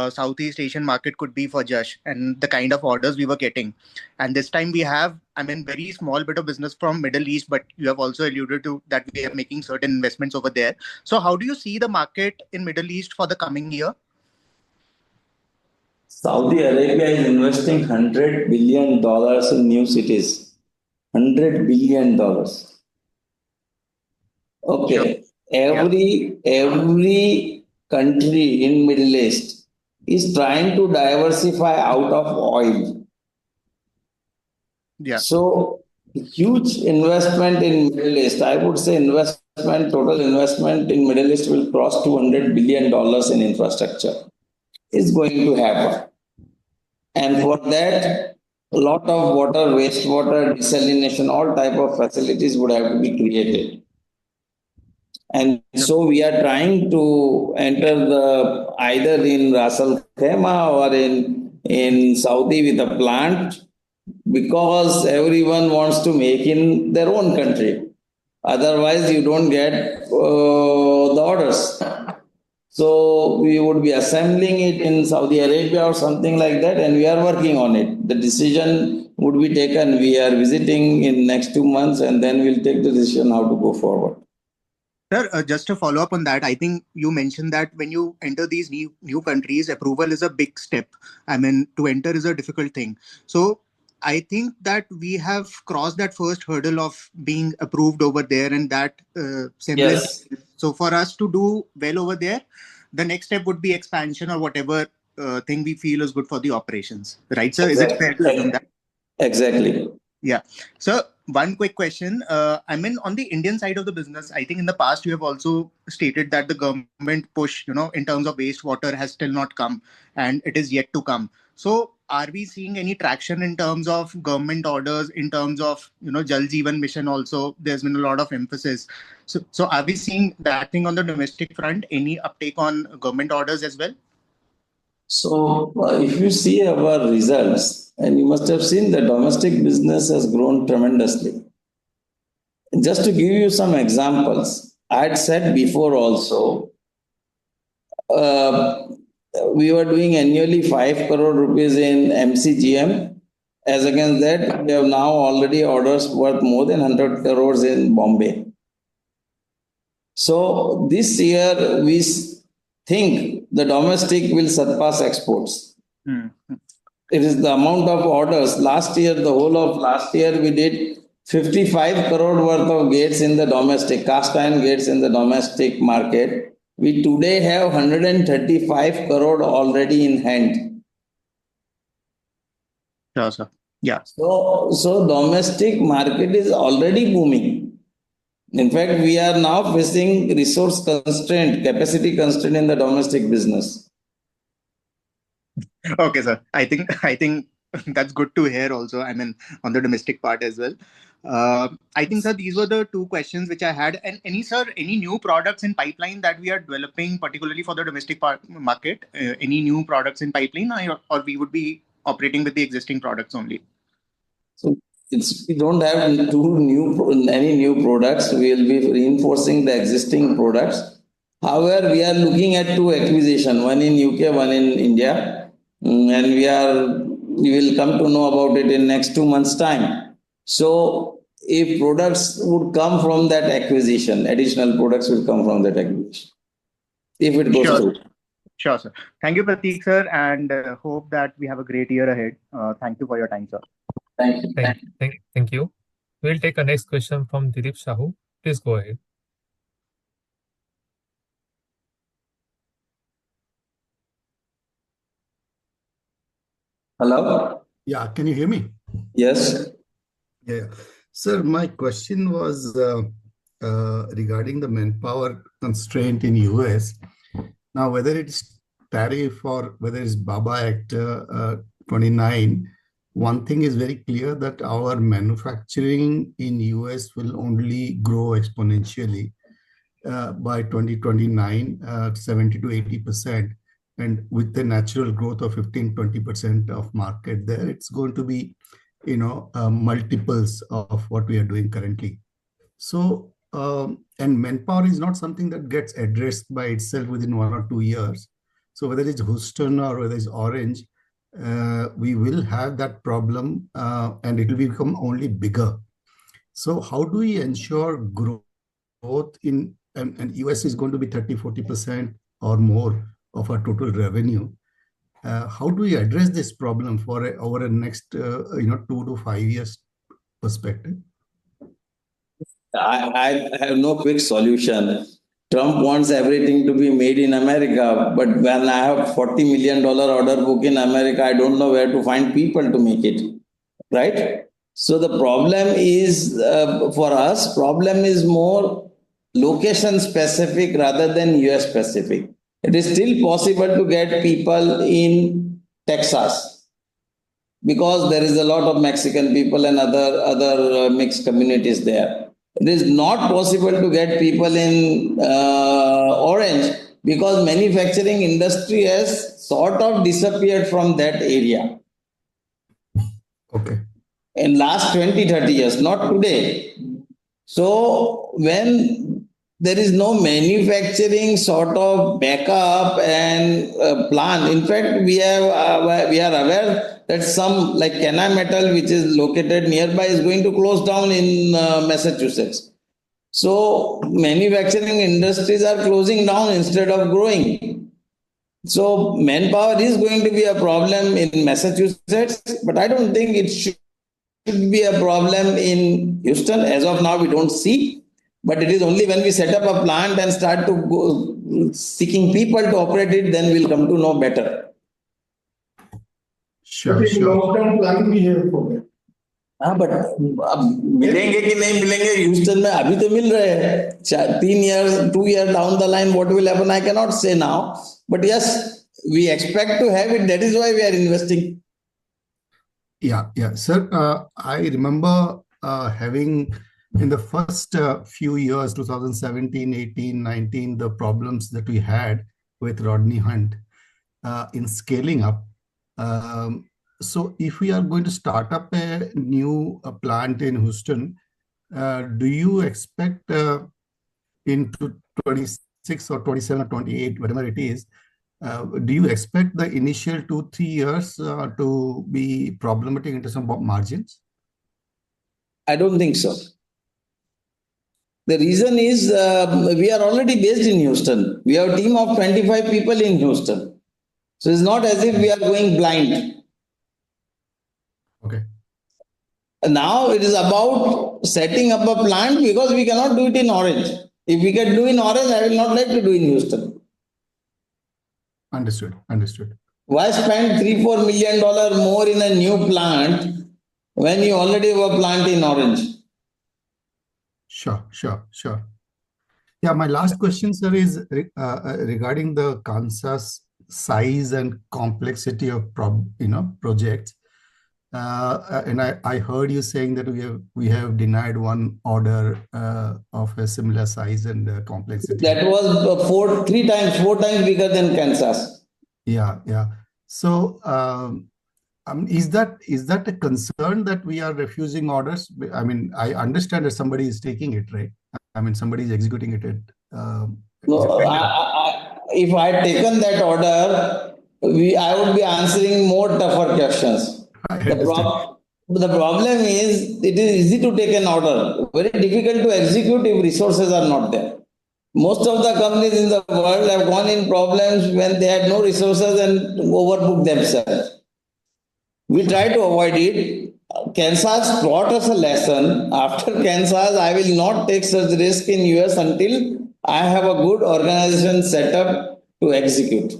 Southeast Asian market could be for Jash and the kind of orders we were getting. And this time we have, very small bit of business from Middle East, but you have also alluded to that we are making certain investments over there. So how do you see the market in Middle East for the coming year? Saudi Arabia is investing $100 billion in new cities. $100 billion. Okay. Every country in Middle East is trying to diversify out of oil. Yeah. So huge investment in Middle East. I would say total investment in Middle East will cross $200 billion in infrastructure. Is going to happen. And for that, a lot of water, wastewater, desalination, all type of facilities would have to be created. And so we are trying to enter either in Ras Al Khaimah or in Saudi with a plant because everyone wants to make in their own country. Otherwise, you don't get the orders. So we would be assembling it in Saudi Arabia or something like that, and we are working on it. The decision would be taken. We are visiting in next 2 months, and then we'll take the decision how to go forward. Sir, just to follow up on that, I think you mentioned that when you enter these new countries, approval is a big step. To enter is a difficult thing. So I think that we have crossed that first hurdle of being approved over there and that semblance. Yes. So for us to do well over there, the next step would be expansion or whatever thing we feel is good for the operations. Right, sir? Is it fair to assume that? Exactly. Yeah. So one quick question. On the Indian side of the business, I think in the past you have also stated that the government push, in terms of wastewater has still not come and it is yet to come. So are we seeing any traction in terms of government orders, in terms of, Jal Jeevan Mission also? There's been a lot of emphasis. So are we seeing that thing on the domestic front? Any uptake on government orders as well? So if you see our results, and you must have seen the domestic business has grown tremendously. Just to give you some examples, I had said before also, we were doing annually 5 crore rupees in MCGM. As against that, we have now already orders worth more than 100 crores in Bombay. So this year, we think the domestic will surpass exports. It is the amount of orders. Last year, the whole of last year, we did 55 crore worth of gates in the domestic, cast iron gates in the domestic market. We today have 135 crore already in hand. Sure, sir. Yeah. So domestic market is already booming. In fact, we are now facing resource constraint, capacity constraint in the domestic business. Okay, sir. I think that's good to hear also. On the domestic part as well. I think, sir, these were the two questions which I had. And any new products in pipeline that we are developing, particularly for the domestic market? Any new products in pipeline, or we would be operating with the existing products only? So we don't have any new products. We will be reinforcing the existing products. However, we are looking at two acquisitions, one in UK, one in India, and we will come to know about it in next 2 months' time. So if products would come from that acquisition, additional products will come from that acquisition, if it goes through. Sure, sir. Thank you, Prateek, sir, and hope that we have a great year ahead. Thank you for your time, sir. Thank you. Thank you. We'll take a next question from Dilip Shahu. Please go ahead. Hello? Yeah, can you hear me? Yes. Yeah. Sir, my question was regarding the manpower constraint in US. Now, whether it's tariff or whether it's BABA Act 29, one thing is very clear that our manufacturing in US will only grow exponentially by 2029, 70 to 80%. And with the natural growth of 15-20% of market there, it's going to be, multiples of what we are doing currently. So, and manpower is not something that gets addressed by itself within 1 or 2 years. So whether it's Houston or whether it's Orange, we will have that problem and it will become only bigger. So how do we ensure growth in, and US is going to be 30-40% or more of our total revenue? How do we address this problem for over the next 2 to 5 years perspective? I have no quick solution. Trump wants everything to be made in America, but when I have $40 million order book in America, I don't know where to find people to make it, right? So the problem is for us, problem is more location specific rather than US specific. It is still possible to get people in Texas because there is a lot of Mexican people and other mixed communities there. It is not possible to get people in Orange because manufacturing industry has sort of disappeared from that area. Okay. In last 20-30 years, not today. So when there is no manufacturing sort of backup and plan. In fact, we are aware that some like Kenai Metal, which is located nearby, is going to close down in Massachusetts. So manufacturing industries are closing down instead of growing. So manpower is going to be a problem in Massachusetts, but I don't think it should be a problem in Houston. As of now, we don't see. But it is only when we set up a plant and start to go seeking people to operate it, then we'll come to know better. Sure. Long-term planning भी है for that. हाँ, but अब मिलेंगे कि नहीं मिलेंगे Houston में अभी तो मिल रहे हैं 3 years 2 years down the line what will happen I cannot say now, but yes, we expect to have it. That is why we are investing. Yeah, sir. I remember having in the first few years, 2017, 18, 19, the problems that we had with Rodney Hunt in scaling up. So if we are going to start up a new plant in Houston, do you expect in 26 or 27 or 28, whatever it is, do you expect the initial 2-3 years to be problematic in terms of margins? I don't think so. The reason is we are already based in Houston. We have a team of 25 people in Houston. So it's not as if we are going blind. Okay. Now it is about setting up a plant because we cannot do it in Orange. If we can do in Orange, I will not like to do in Houston. Understood. Why spend $3-4 million more in a new plant when you already have a plant in Orange? Sure. Yeah, my last question, sir, is regarding the Kansas size and complexity of projects. And I heard you saying that we have denied one order of a similar size and complexity. That was four times bigger than Kansas. Yeah, yeah. So, is that a concern that we are refusing orders? I mean, I understand that somebody is taking it, right? I mean, somebody is executing it. No, Is it if I had taken that order, I would be answering more tougher questions. I The, understand. the problem is it is easy to take an order, very difficult to execute if resources are not there. Most of the companies in the world have gone in problems when they had no resources and overbooked themselves. We try to avoid it. Kansas taught us a lesson. After Kansas, I will not take such risk in US until I have a good organization set up to execute.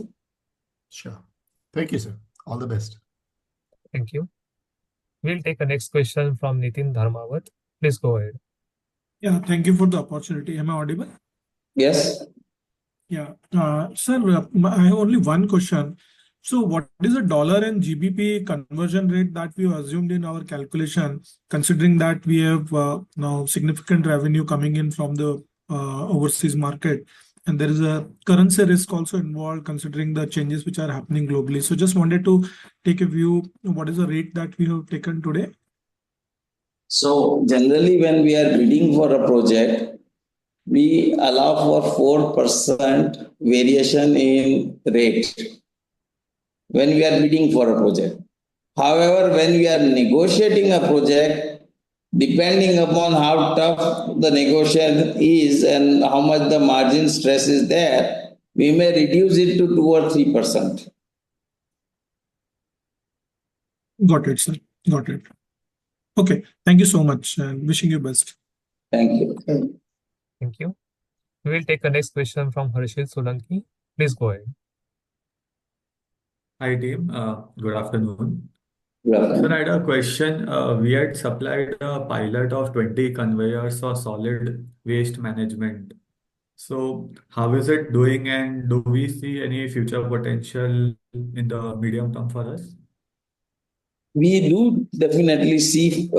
Sure. Thank you, sir. All the best. Thank you. We'll take a next question from Nitin Dharmawat. Please go ahead. Yeah, thank you for the opportunity. Am I audible? Yes. Yeah. Sir, I have only one question. So what is the dollar and GBP conversion rate that we assumed in our calculation, considering that we have now significant revenue coming in from the overseas market, and there is a currency risk also involved considering the changes which are happening globally. So just wanted to take a view, what is the rate that we have taken today? So generally when we are bidding for a project, we allow for 4% variation in rate when we are bidding for a project. However, when we are negotiating a project, depending upon how tough the negotiation is and how much the margin stress is there, we may reduce it to 2 or 3%. Got it, sir. Got it. Okay. Thank you so much. Wishing you best. Thank you. Thank you. We will take a next question from Harshil Solanki. Please go ahead. Hi team, good afternoon. Yeah. Sir, I had a question. We had supplied a pilot of 20 conveyors for solid waste management. So how is it doing and do we see any future potential in the medium term for us? We do definitely see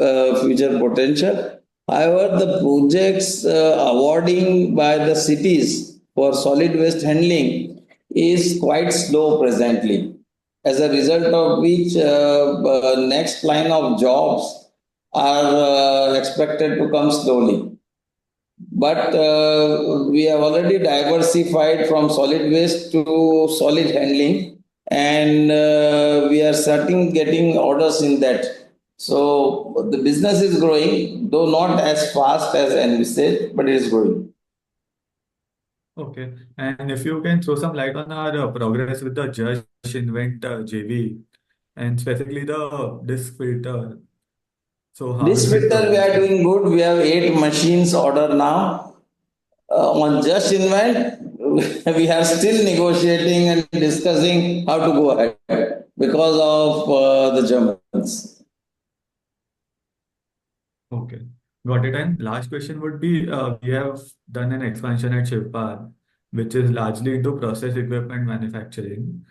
future potential. However, the projects awarding by the cities for solid waste handling is quite slow presently. As a result of which, next line of jobs are expected to come slowly. But we have already diversified from solid waste to solid handling, and we are starting getting orders in that. So the business is growing, though not as fast as envisaged, but it is growing. Okay. And if you can throw some light on our progress with the Jash Invent JV and specifically the disc filter. So how This is it filter we are progressing? doing good. We have 8 machines order now. On Just Invent, we are still negotiating and discussing how to go ahead because of the Germans. Okay, got it. And last question would be, we have done an expansion at Shivpar, which is largely into process equipment manufacturing.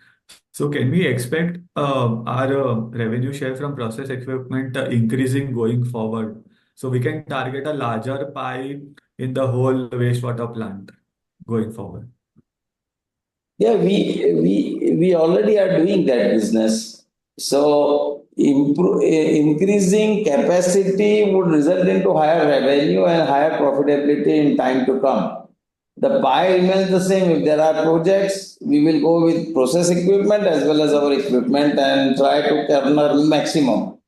So can we expect our revenue share from process equipment increasing going forward? So we can target a larger pie in the whole wastewater plant going forward. Yeah, we already are doing that business. So increasing capacity would result into higher revenue and higher profitability in time to come. The pie remains the same. If there are projects, we will go with process equipment as well as our equipment and try to garner maximum.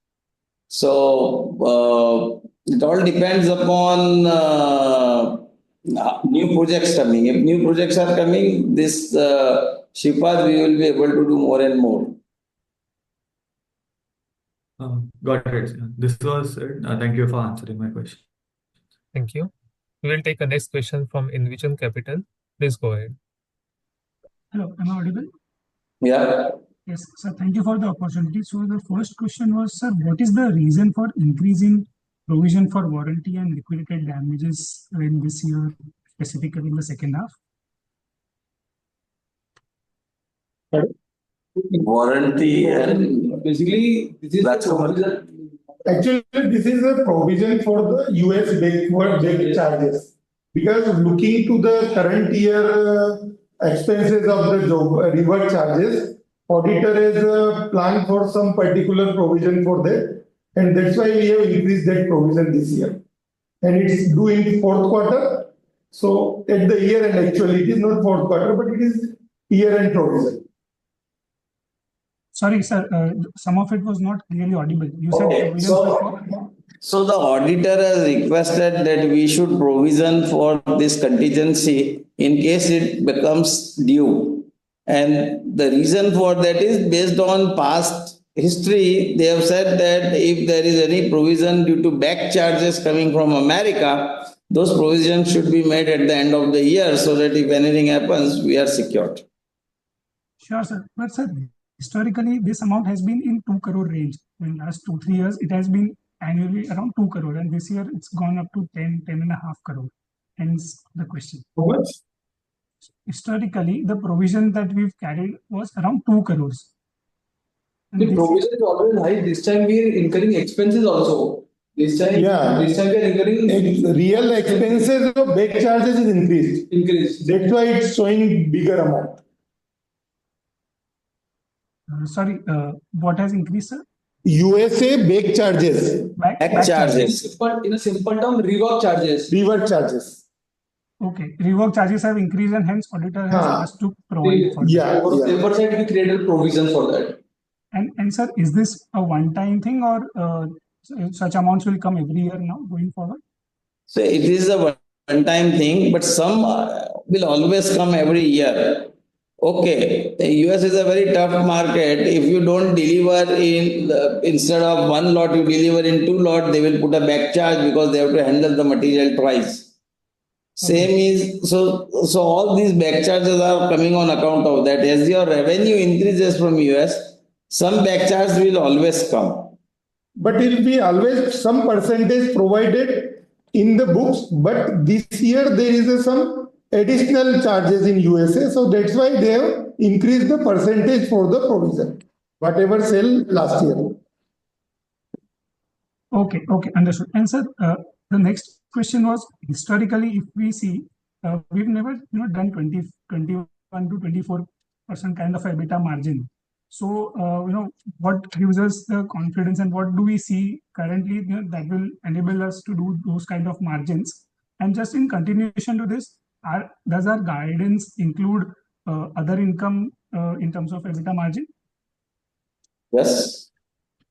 So it all depends upon new projects coming. If new projects are coming, this Shipad we will be able to do more and more. Got it. This was it. Thank you for answering my question. Thank you. We will take a next question from Invision Capital. Please go ahead. Hello, am I audible? Yeah. Yes, sir. Thank you for the opportunity. So the first question was, sir, what is the reason for increasing provision for warranty and liquidated damages in this year, specifically in the second half? Warranty and Basically, this is that's the what. provision. Actually, this is a provision for the US bake charges. Because looking to the current year expenses of the job reward charges, auditor has planned for some particular provision for that, and that's why we have increased that provision this year. And it's due in fourth quarter. So at the year end, actually, it is not fourth quarter, but it is year end provision. Sorry, sir, some of it was not clearly audible. You said Okay, provisions were for? so the auditor has requested that we should provision for this contingency in case it becomes due. And the reason for that is based on past history, they have said that if there is any provision due to back charges coming from America, those provisions should be made at the end of the year so that if anything happens, we are secured. Sure, sir. But sir, historically, this amount has been in 2 crore range. In last 2-3 years, it has been annually around 2 crore, and this year it's gone up to 10.5 crore. Hence the question. How much? Historically, the provision that we've carried was around 2 crores. And The this provision is always high. This time we are incurring expenses also. This time we are incurring Real expenses of bake charges is increased. increase. That's why it's showing bigger amount. sorry, what has increased, sir? USA bake charges. Back charges. In a simple term, rework charges. Rework charges. Okay, rework charges have increased, and hence auditor has asked to provide for that. Yeah. Therefore, side we created provision for that. And sir, is this a one-time thing, or such amounts will come every year now going forward? So it is a one-time thing, but some will always come every year. Okay, the US is a very tough market. If you don't deliver instead of one lot, you deliver in 2 lots, they will put a back charge because they have to handle the material twice. Same is so all these back charges are coming on account of that. As your revenue increases from US, some back charge will always come. But it will be always some percentage provided in the books. But this year there is some additional charges in USA. So that's why they have increased the percentage for the provision, whatever sale last year. Okay, understood. And sir, the next question was, historically, if we see, we've never done 21 to 24% kind of EBITDA margin. So what gives us the confidence, and what do we see currently that will enable us to do those kind of margins? And just in continuation to this, does our guidance include other income in terms of EBITDA margin? Yes.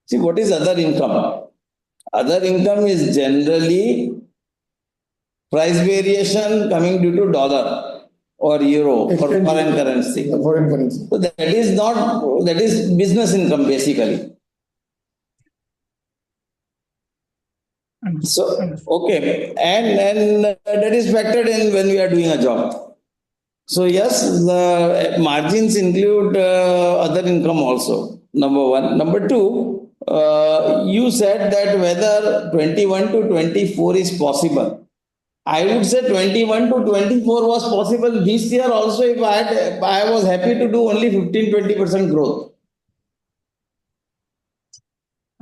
See, what is other income? Other income is generally price variation coming due to dollar or euro or foreign currency. So that is business income basically. So okay, and that is factored in when we are doing a job. So yes, the margins include other income also. Number one. Number two, you said that whether 21 to 24 is possible. I would say 21 to 24 was possible this year also if I was happy to do only 15-20% growth.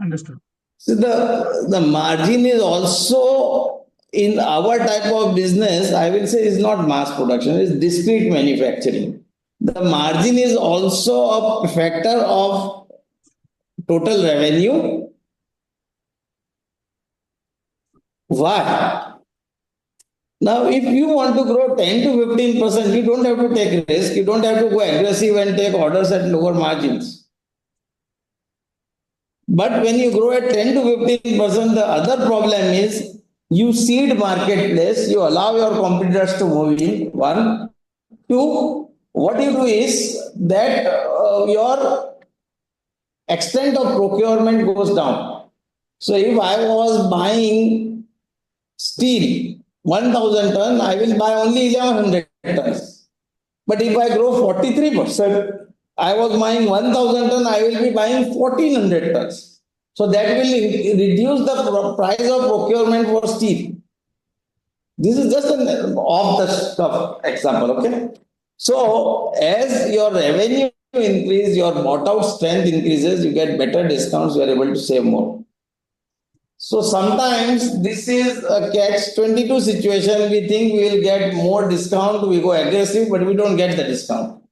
Understood. So the margin is also in our type of business, I will say, is not mass production, it's discrete manufacturing. The margin is also a factor of total revenue. Why? Now, if you want to grow 10 to 15%, you don't have to take risk. You don't have to go aggressive and take orders at lower margins. But when you grow at 10 to 15%, the other problem is you seed marketplace, you allow your competitors to move in. 1. 2, what you do is that your extent of procurement goes down. So if I was buying steel 1,000 tons, I will buy only 1,100 tons. But if I grow 43%, I was buying 1,000 tons, I will be buying 1,400 tons. So that will reduce the price of procurement for steel. This is just an off-the-cuff example, okay? So as your revenue increase, your bought out strength increases, you get better discounts, you are able to save more. So sometimes this is a catch-22 situation. We think we will get more discount, we go aggressive, but we don't get the discount.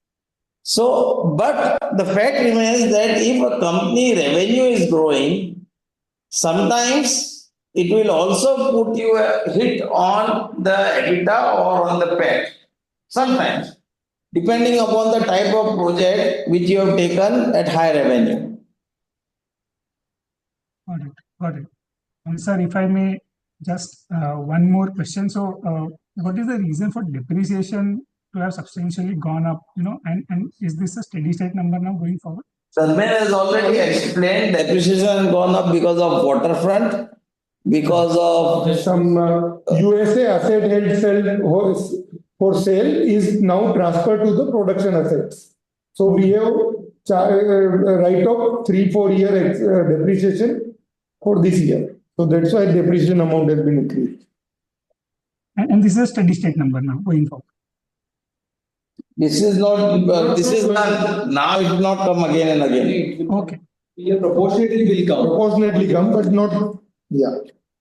So, but the fact remains that if a company revenue is growing, sometimes it will also put you a hit on the EBITDA or on the PAT. Sometimes, depending upon the type of project which you have taken at high revenue. Got it. Got it. And sir, if I may just one more question. So, what is the reason for depreciation to have substantially gone up? And is this a steady state number now going forward? Sanmay has already explained depreciation has gone up because of waterfront, because of some USA asset held for sale is now transferred to the production assets. So we have write off 3-4 year depreciation for this year. So that's why depreciation amount has been increased. And this is a steady state number now going forward. This is not. This is not. Now it will not come again and again. Okay. Proportionately will come. Proportionately come, but not. Yeah.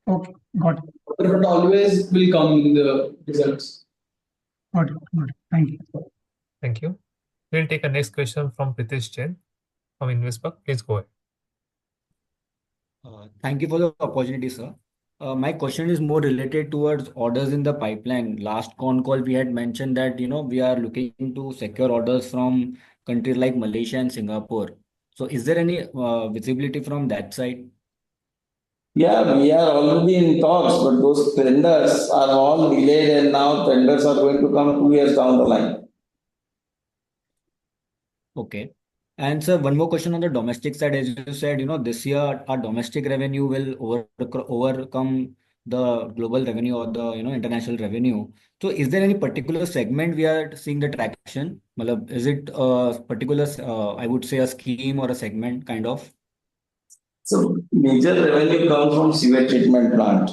Okay. Got it. But always will come in the results. Got it. Got it. Thank you. Thank you. We'll take a next question from Pritesh Jain from Investpark. Please go ahead. Thank you for the opportunity, sir. My question is more related towards orders in the pipeline. Last con call, we had mentioned that we are looking to secure orders from countries like Malaysia and Singapore. So, is there any visibility from that side? Yeah, we are already in talks, but those tenders are all delayed, and now tenders are going to come 2 years down the line. Okay. And sir, one more question on the domestic side. As you said, this year our domestic revenue will overcome the global revenue or the international revenue. So, is there any particular segment we are seeing the traction? Is it a particular, I would say, a scheme or a segment kind of? So, major revenue comes from sewage treatment plant.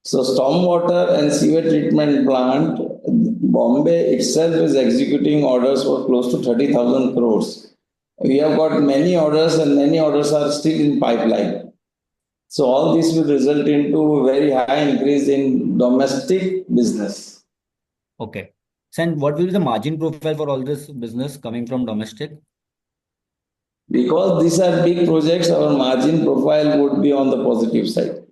So, stormwater and sewage treatment plant, Bombay itself is executing orders for close to 30,000 crores. We have got many orders, and many orders are still in pipeline. So all this will result into very high increase in domestic business. Okay. And what will be the margin profile for all this business coming from domestic? Because these are big projects, our margin profile would be on the positive side.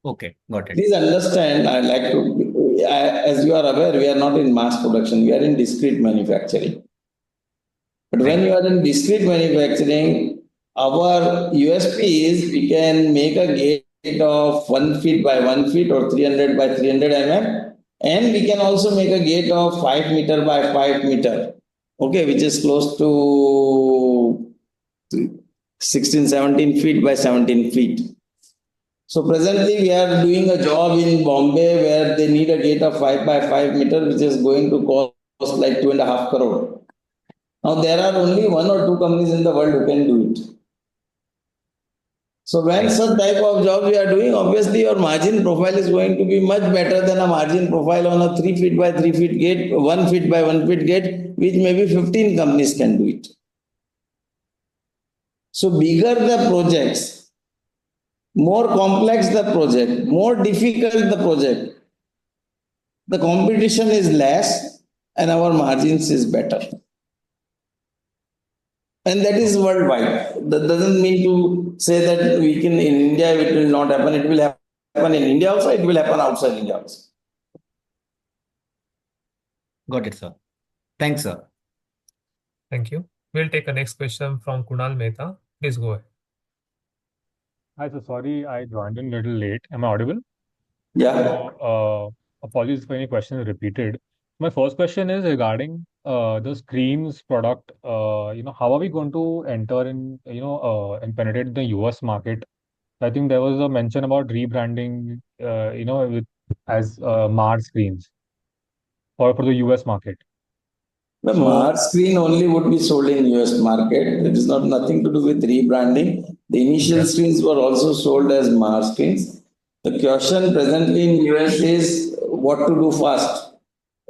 Okay, got it. Please understand, as you are aware, we are not in mass production, we are in discrete manufacturing. But when you are in discrete manufacturing, our USP is we can make a gate of 1 feet by 1 feet or 300 by 300 mm, and we can also make a gate of 5 meter by 5 meter, okay, which is close to 16-17 feet by 17 feet. So presently we are doing a job in Bombay where they need a gate of 5 by 5 meter, which is going to cost like 2.5 crore. Now, there are only 1 or 2 companies in the world who can do it. So, when such type of job we are doing, obviously your margin profile is going to be much better than a margin profile on a 3 feet by 3 feet gate, 1 feet by 1 feet gate, which maybe 15 companies can do it. So, bigger the projects, more complex the project, more difficult the project, the competition is less and our margins is better. And that is worldwide. That doesn't mean to say that we can in India it will not happen. It will happen in India also. It will happen outside India also. Got it, sir. Thanks, sir. Thank you. We'll take a next question from Kunal Mehta. Please go ahead. Hi, so sorry I joined in a little late. Am I audible? Yeah. So, apologies for any questions repeated. My first question is regarding the screens product. How are we going to enter in, and penetrate the US market? I think there was a mention about rebranding, as Mars screens for the US market. The Mars screen only would be sold in US market. It is not nothing to do with rebranding. The initial screens were also sold as Mars screens. The question presently in US is what to do first.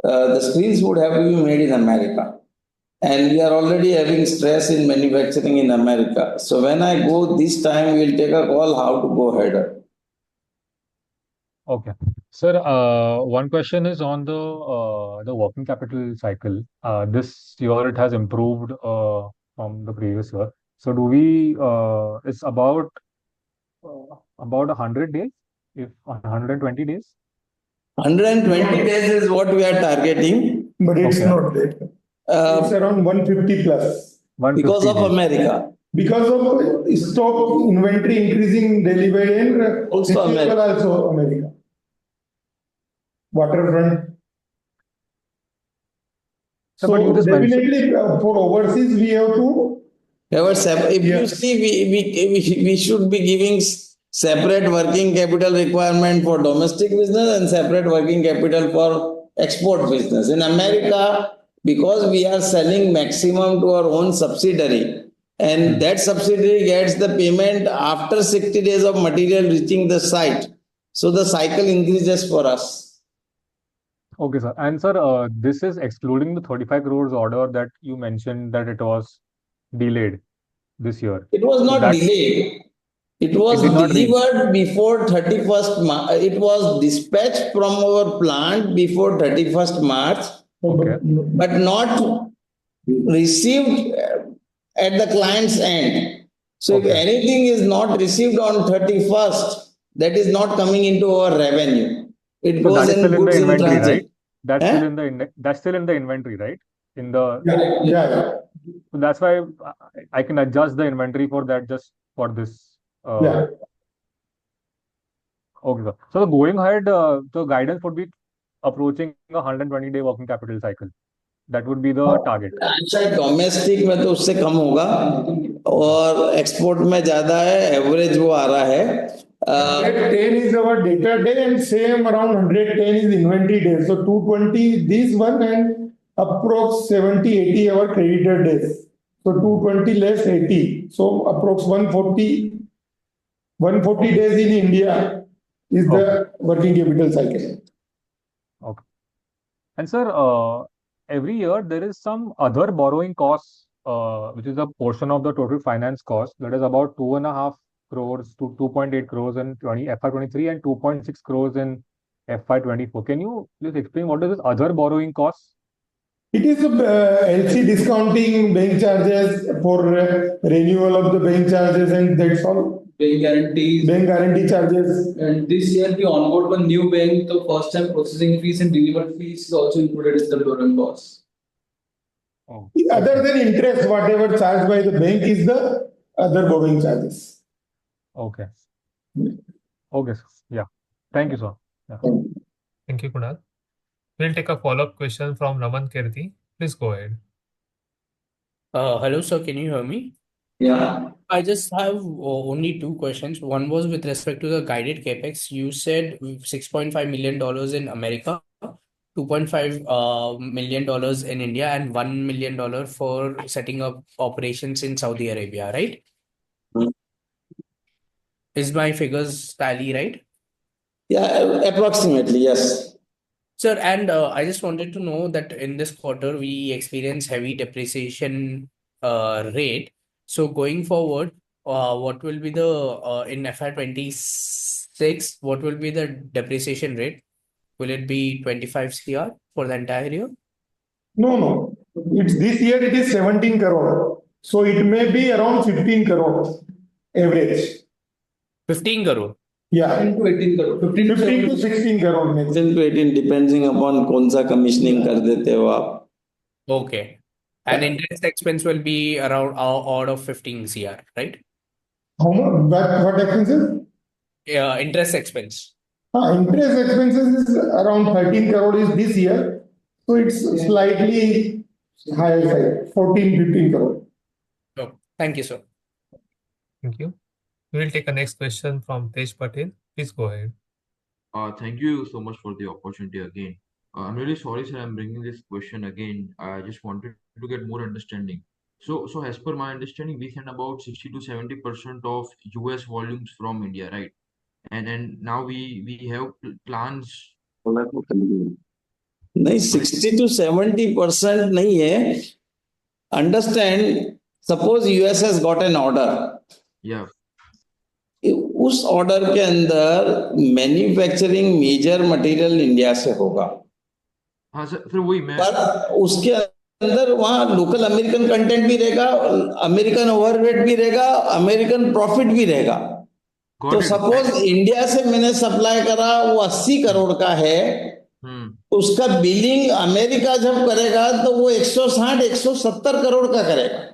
The screens would have to be made in America. and we are already having stress in manufacturing in America. So when I go this time, we'll take a call how to go ahead. Okay. Sir, one question is on the working capital cycle. This year it has improved from the previous year. So do we it's about 100 days, if 120 days? 120 days is what we are targeting. But it's Okay. not that. It's around 150 plus. 150 Because of days. America. Because of stock inventory increasing daily by day and Also America. also America. Waterfront. So, but you So just mentioned. definitely for overseas we have to. If you Yes. see, we should be giving separate working capital requirement for domestic business and separate working capital for export business. In America, because we are selling maximum to our own subsidiary, and that subsidiary gets the payment after 60 days of material reaching the site. So the cycle increases for us. Okay, sir. And sir, this is excluding the 35 crores order that you mentioned that it was delayed this year. It was So not that delayed. It was did not reach. delivered before 31st March. It was dispatched from our plant before 31st March, Okay. but not received at the client's end. So if Okay. anything is not received on 31st, that is not coming into our revenue. It So goes that is still in in the goods in inventory, right? transit. That's Eh? still in the that's still in the inventory, right? In the Yeah. So that's why I can adjust the inventory for that just for this. Yeah. Okay, sir. So going ahead, the guidance would be approaching a 120-day working capital cycle. That would be the target. अच्छा domestic में तो उससे कम होगा और export में ज्यादा है average वो आ रहा है 110 is our data day and same around 110 is inventory days. So 220 this one and approx 70-80 our creditor days. So 220 less 80. So approx 140 days in India is the working capital cycle. Okay. And sir, every year there is some other borrowing costs, which is a portion of the total finance cost. That is about 2.5 crores to 2.8 crores in FY23 and 2.6 crores in FY24. Can you please explain what is this other borrowing costs? It is LC discounting, bank charges for renewal of the bank charges, and that's all. Bank guarantees. Bank guarantee charges. And this year we onboard one new bank, the first time processing fees and delivery fees is also included in the borrowing costs. Oh. Other than interest, whatever charged by the bank is the other borrowing charges. Okay. Okay, sir. Yeah. Thank you, sir. Yeah. Thank you, Kunal. We'll take a follow-up question from Raman Kirti. Please go ahead. Hello, sir. Can you hear me? Yeah. I just have only two questions. One was with respect to the guided capex. You said $6.5 million in America, $2.5 million in India, and $1 million for setting up operations in Saudi Arabia, right? Is my figures tally right? Yeah, approximately, yes. Sir, and I just wanted to know that in this quarter we experience heavy depreciation rate. So going forward, what will be the in FY26? What will be the depreciation rate? Will it be 25 CR for the entire year? No. It's this year it is 17 crore. So it may be around 15 crore average. 15 crore. Yeah. 15 to 18 crore. 15 to 16 crore. 15 to 18 depending upon कौन सा commissioning कर देते हो आप. Okay. And interest expense will be around out of 15 CR, right? How much? What expenses? Interest expense. Interest expenses is around 13 crore is this year. So it's slightly higher side, 14-15 crore. No. Thank you, sir. Thank you. We will take a next question from Tej Patel. Please go ahead. Thank you so much for the opportunity again. I'm really sorry, sir, I'm bringing this question again. I just wanted to get more understanding. So as per my understanding, we send about 60 to 70% of US volumes from India, right? And now we have plans. नहीं 60 to 70% नहीं है. understand, suppose US has got an order. Yeah. उस order के अंदर manufacturing major material India से होगा, हाँ sir, फिर वही मैं पर उसके अंदर वहां लोकल अमेरिकन कंटेंट भी रहेगा, अमेरिकन ओवरहेड भी रहेगा, अमेरिकन प्रॉफिट भी रहेगा। तो गॉट इट। सपोज इंडिया से मैंने सप्लाई करा, वो 80 करोड़ का है, उसका बिलिंग अमेरिका जब करेगा तो वो 160 170 करोड़ का करेगा।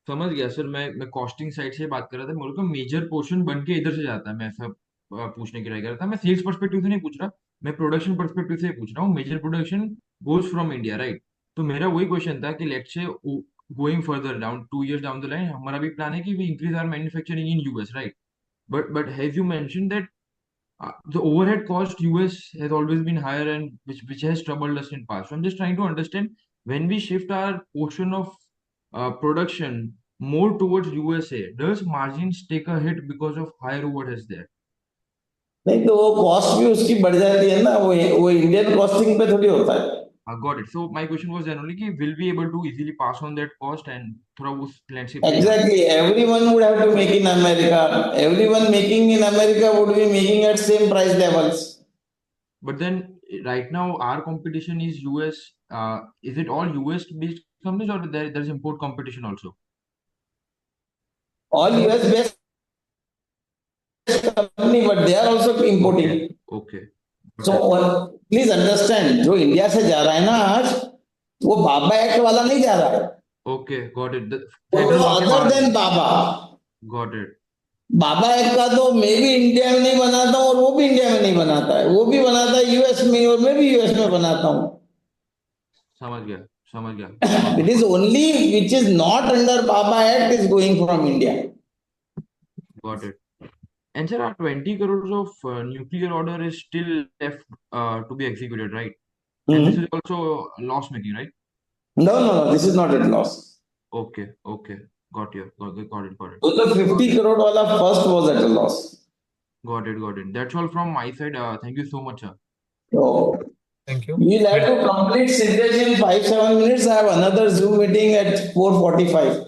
समझ गया सर। मैं कॉस्टिंग साइड से बात कर रहा था, मेरे को मेजर पोर्शन बन के इधर से जाता है, मैं ऐसा पूछने की ट्राई कर रहा था। मैं सेल्स पर्सपेक्टिव से नहीं पूछ रहा, मैं प्रोडक्शन पर्सपेक्टिव से पूछ रहा हूँ। Major production goes from India, right? तो मेरा वही क्वेश्चन था कि let's say going further down 2 years down the line, हमारा भी प्लान है कि we increase our manufacturing in US, right? But has you mention that the overhead cost US has always been higher, and which has troubled us in past. So I'm just trying to understand, when we shift our portion of production more towards USA, does margins take a hit because of higher overheads there? नहीं तो वो cost भी उसकी बढ़ जाती है ना, वो इंडियन कॉस्टिंग पे थोड़ी होता है। Got it. So my question was then only कि will we able to easily pass on that cost and थोड़ा उस landscape पे ध्यान। Exactly, everyone would have to make in America. Everyone making in America would be making at same price levels. But then right now our competition is US. Is it all US based companies, or there's import competition also? All US based company, but they are also importing. Okay. So please understand, जो India से जा रहा है ना आज, वो बाबा act वाला नहीं जा रहा है, Okay, got it. The वो federal तो law के अदर बाहर देन है। बाबा। Got it. बाबा एक्ट का तो मैं भी इंडिया में नहीं बनाता हूँ और वो भी इंडिया में नहीं बनाता है, वो भी बनाता है यूएस में और मैं भी यूएस में बनाता हूँ। समझ गया, समझ गया। It is only which is not under Baba Act is going from India. Got it. And sir, our 20 crores of nuclear order is still left to be executed, right? And this is also loss making, right? No, this is not at loss. Okay, okay. Got it. So the 50 crore wala first was at a loss. Got it. That's all from my side. Thank you so much, sir. So Thank you. we'll have to complete Siddesh in 5-7 minutes. I have another Zoom meeting at 4:45.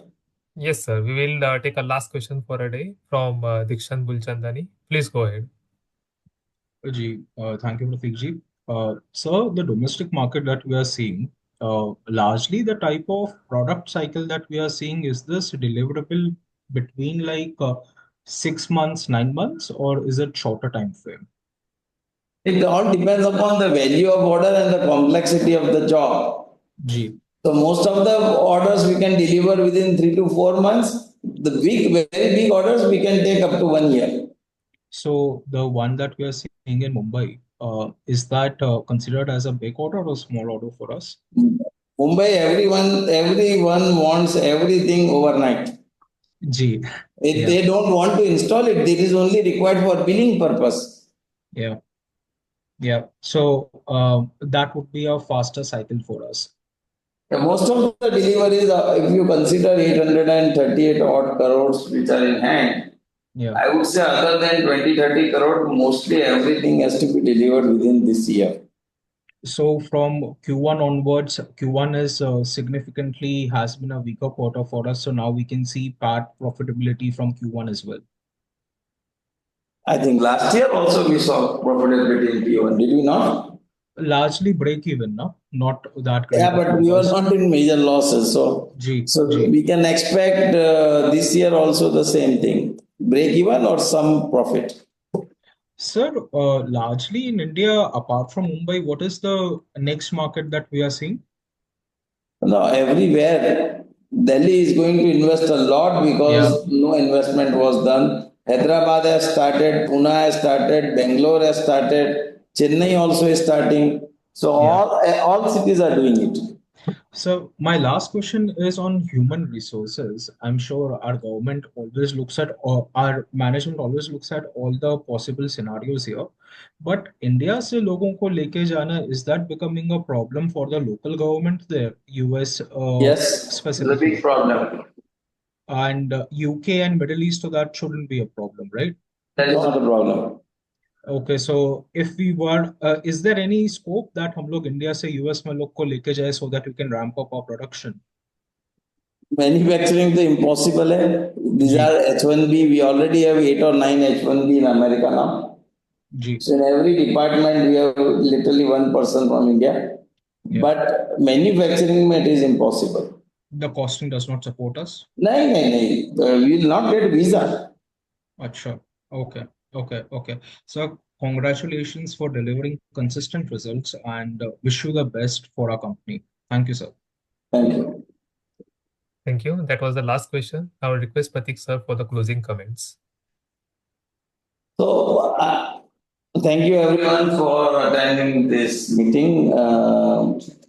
Yes, sir. We will take a last question for a day from Dikshant Bulchandani. Please go ahead. Thank you, Pratik ji. Sir, the domestic market that we are seeing, largely the type of product cycle that we are seeing, is this deliverable between like 6 months, 9 months, or is it shorter time frame? It all depends upon the value of order and the complexity of the job. Ji. So most of the orders we can deliver within 3 to 4 months. The very big orders we can take up to 1 year. So the one that we are seeing in Mumbai, is that considered as a big order or a small order for us? Mumbai, everyone wants everything overnight. Ji. If they don't want to install it, it is only required for billing purpose. Yeah. So that would be a faster cycle for us. Most of the deliveries, if you consider 838 odd crores which are in hand, I would say other than 20-30 crore, mostly everything has to be delivered within this year. So from Q1 onwards, Q1 is significantly has been a weaker quarter for us. So now we can see PAT profitability from Q1 as well. I think last year also we saw profitability in Q1, did we not? Largely break even, no? Not that great. Yeah, but we were not in major losses. So we can expect this year also the same thing, break even or some profit. Sir, largely in India, apart from Mumbai, what is the next market that we are seeing? No, everywhere. Delhi is going to invest a lot because no investment was done. Hyderabad has started, Pune has started, Bangalore has started, Chennai also is starting. So all cities are doing it. So my last question is on human resources. I'm sure our government always looks at, or our management always looks at all the possible scenarios here. But India से लोगों को लेके जाना, is that becoming a problem for the local government there, US Yes, specifically? it's a big problem. And UK and Middle East, so that shouldn't be a problem, right? That is not a problem. Okay, so if we were, is there any scope that हम लोग India से US में लोग को लेके जाए so that we can ramp up our production? Manufacturing is impossible. These Ji. are H1B. We already have 8 or 9 H1B in America now. Ji. So in every department, we have literally one person from India. Yeah. But manufacturing it is impossible. The costing does not support us. No. We will not get visa. Acha. Okay. So congratulations for delivering consistent results and wish you the best for our company. Thank you, sir. Thank you. Thank you. That was the last question. I will request Pratik sir for the closing comments. So, thank you everyone for attending this meeting.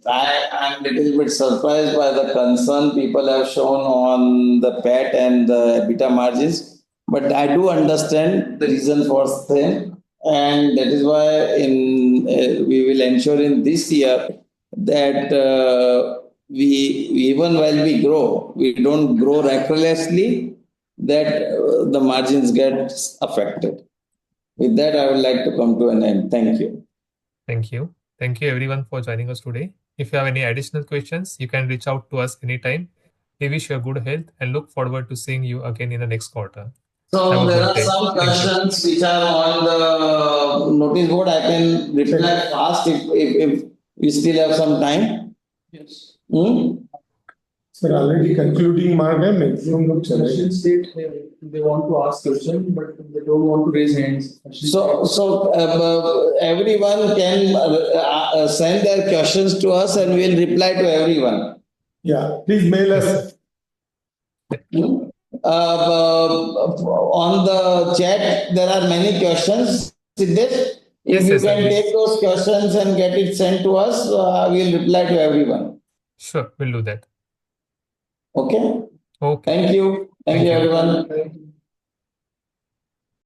I am a little bit surprised by the concern people have shown on the PAT and the EBITDA margins, but I do understand the reason for same, and that is why we will ensure in this year that we even while we grow, we don't grow recklessly, that the margins get affected. With that, I would like to come to an end. Thank you. Thank you. Thank you everyone for joining us today. If you have any additional questions, you can reach out to us anytime. We wish you a good health and look forward to seeing you again in the next quarter. So there are some questions which are on the notice board. I can reply fast if we still have some time. Yes. Sir, already concluding my maximum look Question state they want to ask question, but they don't want to raise hands. So everyone can send their questions to us and we'll reply to everyone. Yeah, please mail us. On the chat, there are many questions. Siddesh, if you can take those questions and get it sent to us, we'll reply to everyone. Sure, we'll do that. Okay. Okay. Thank you. Thank you, everyone.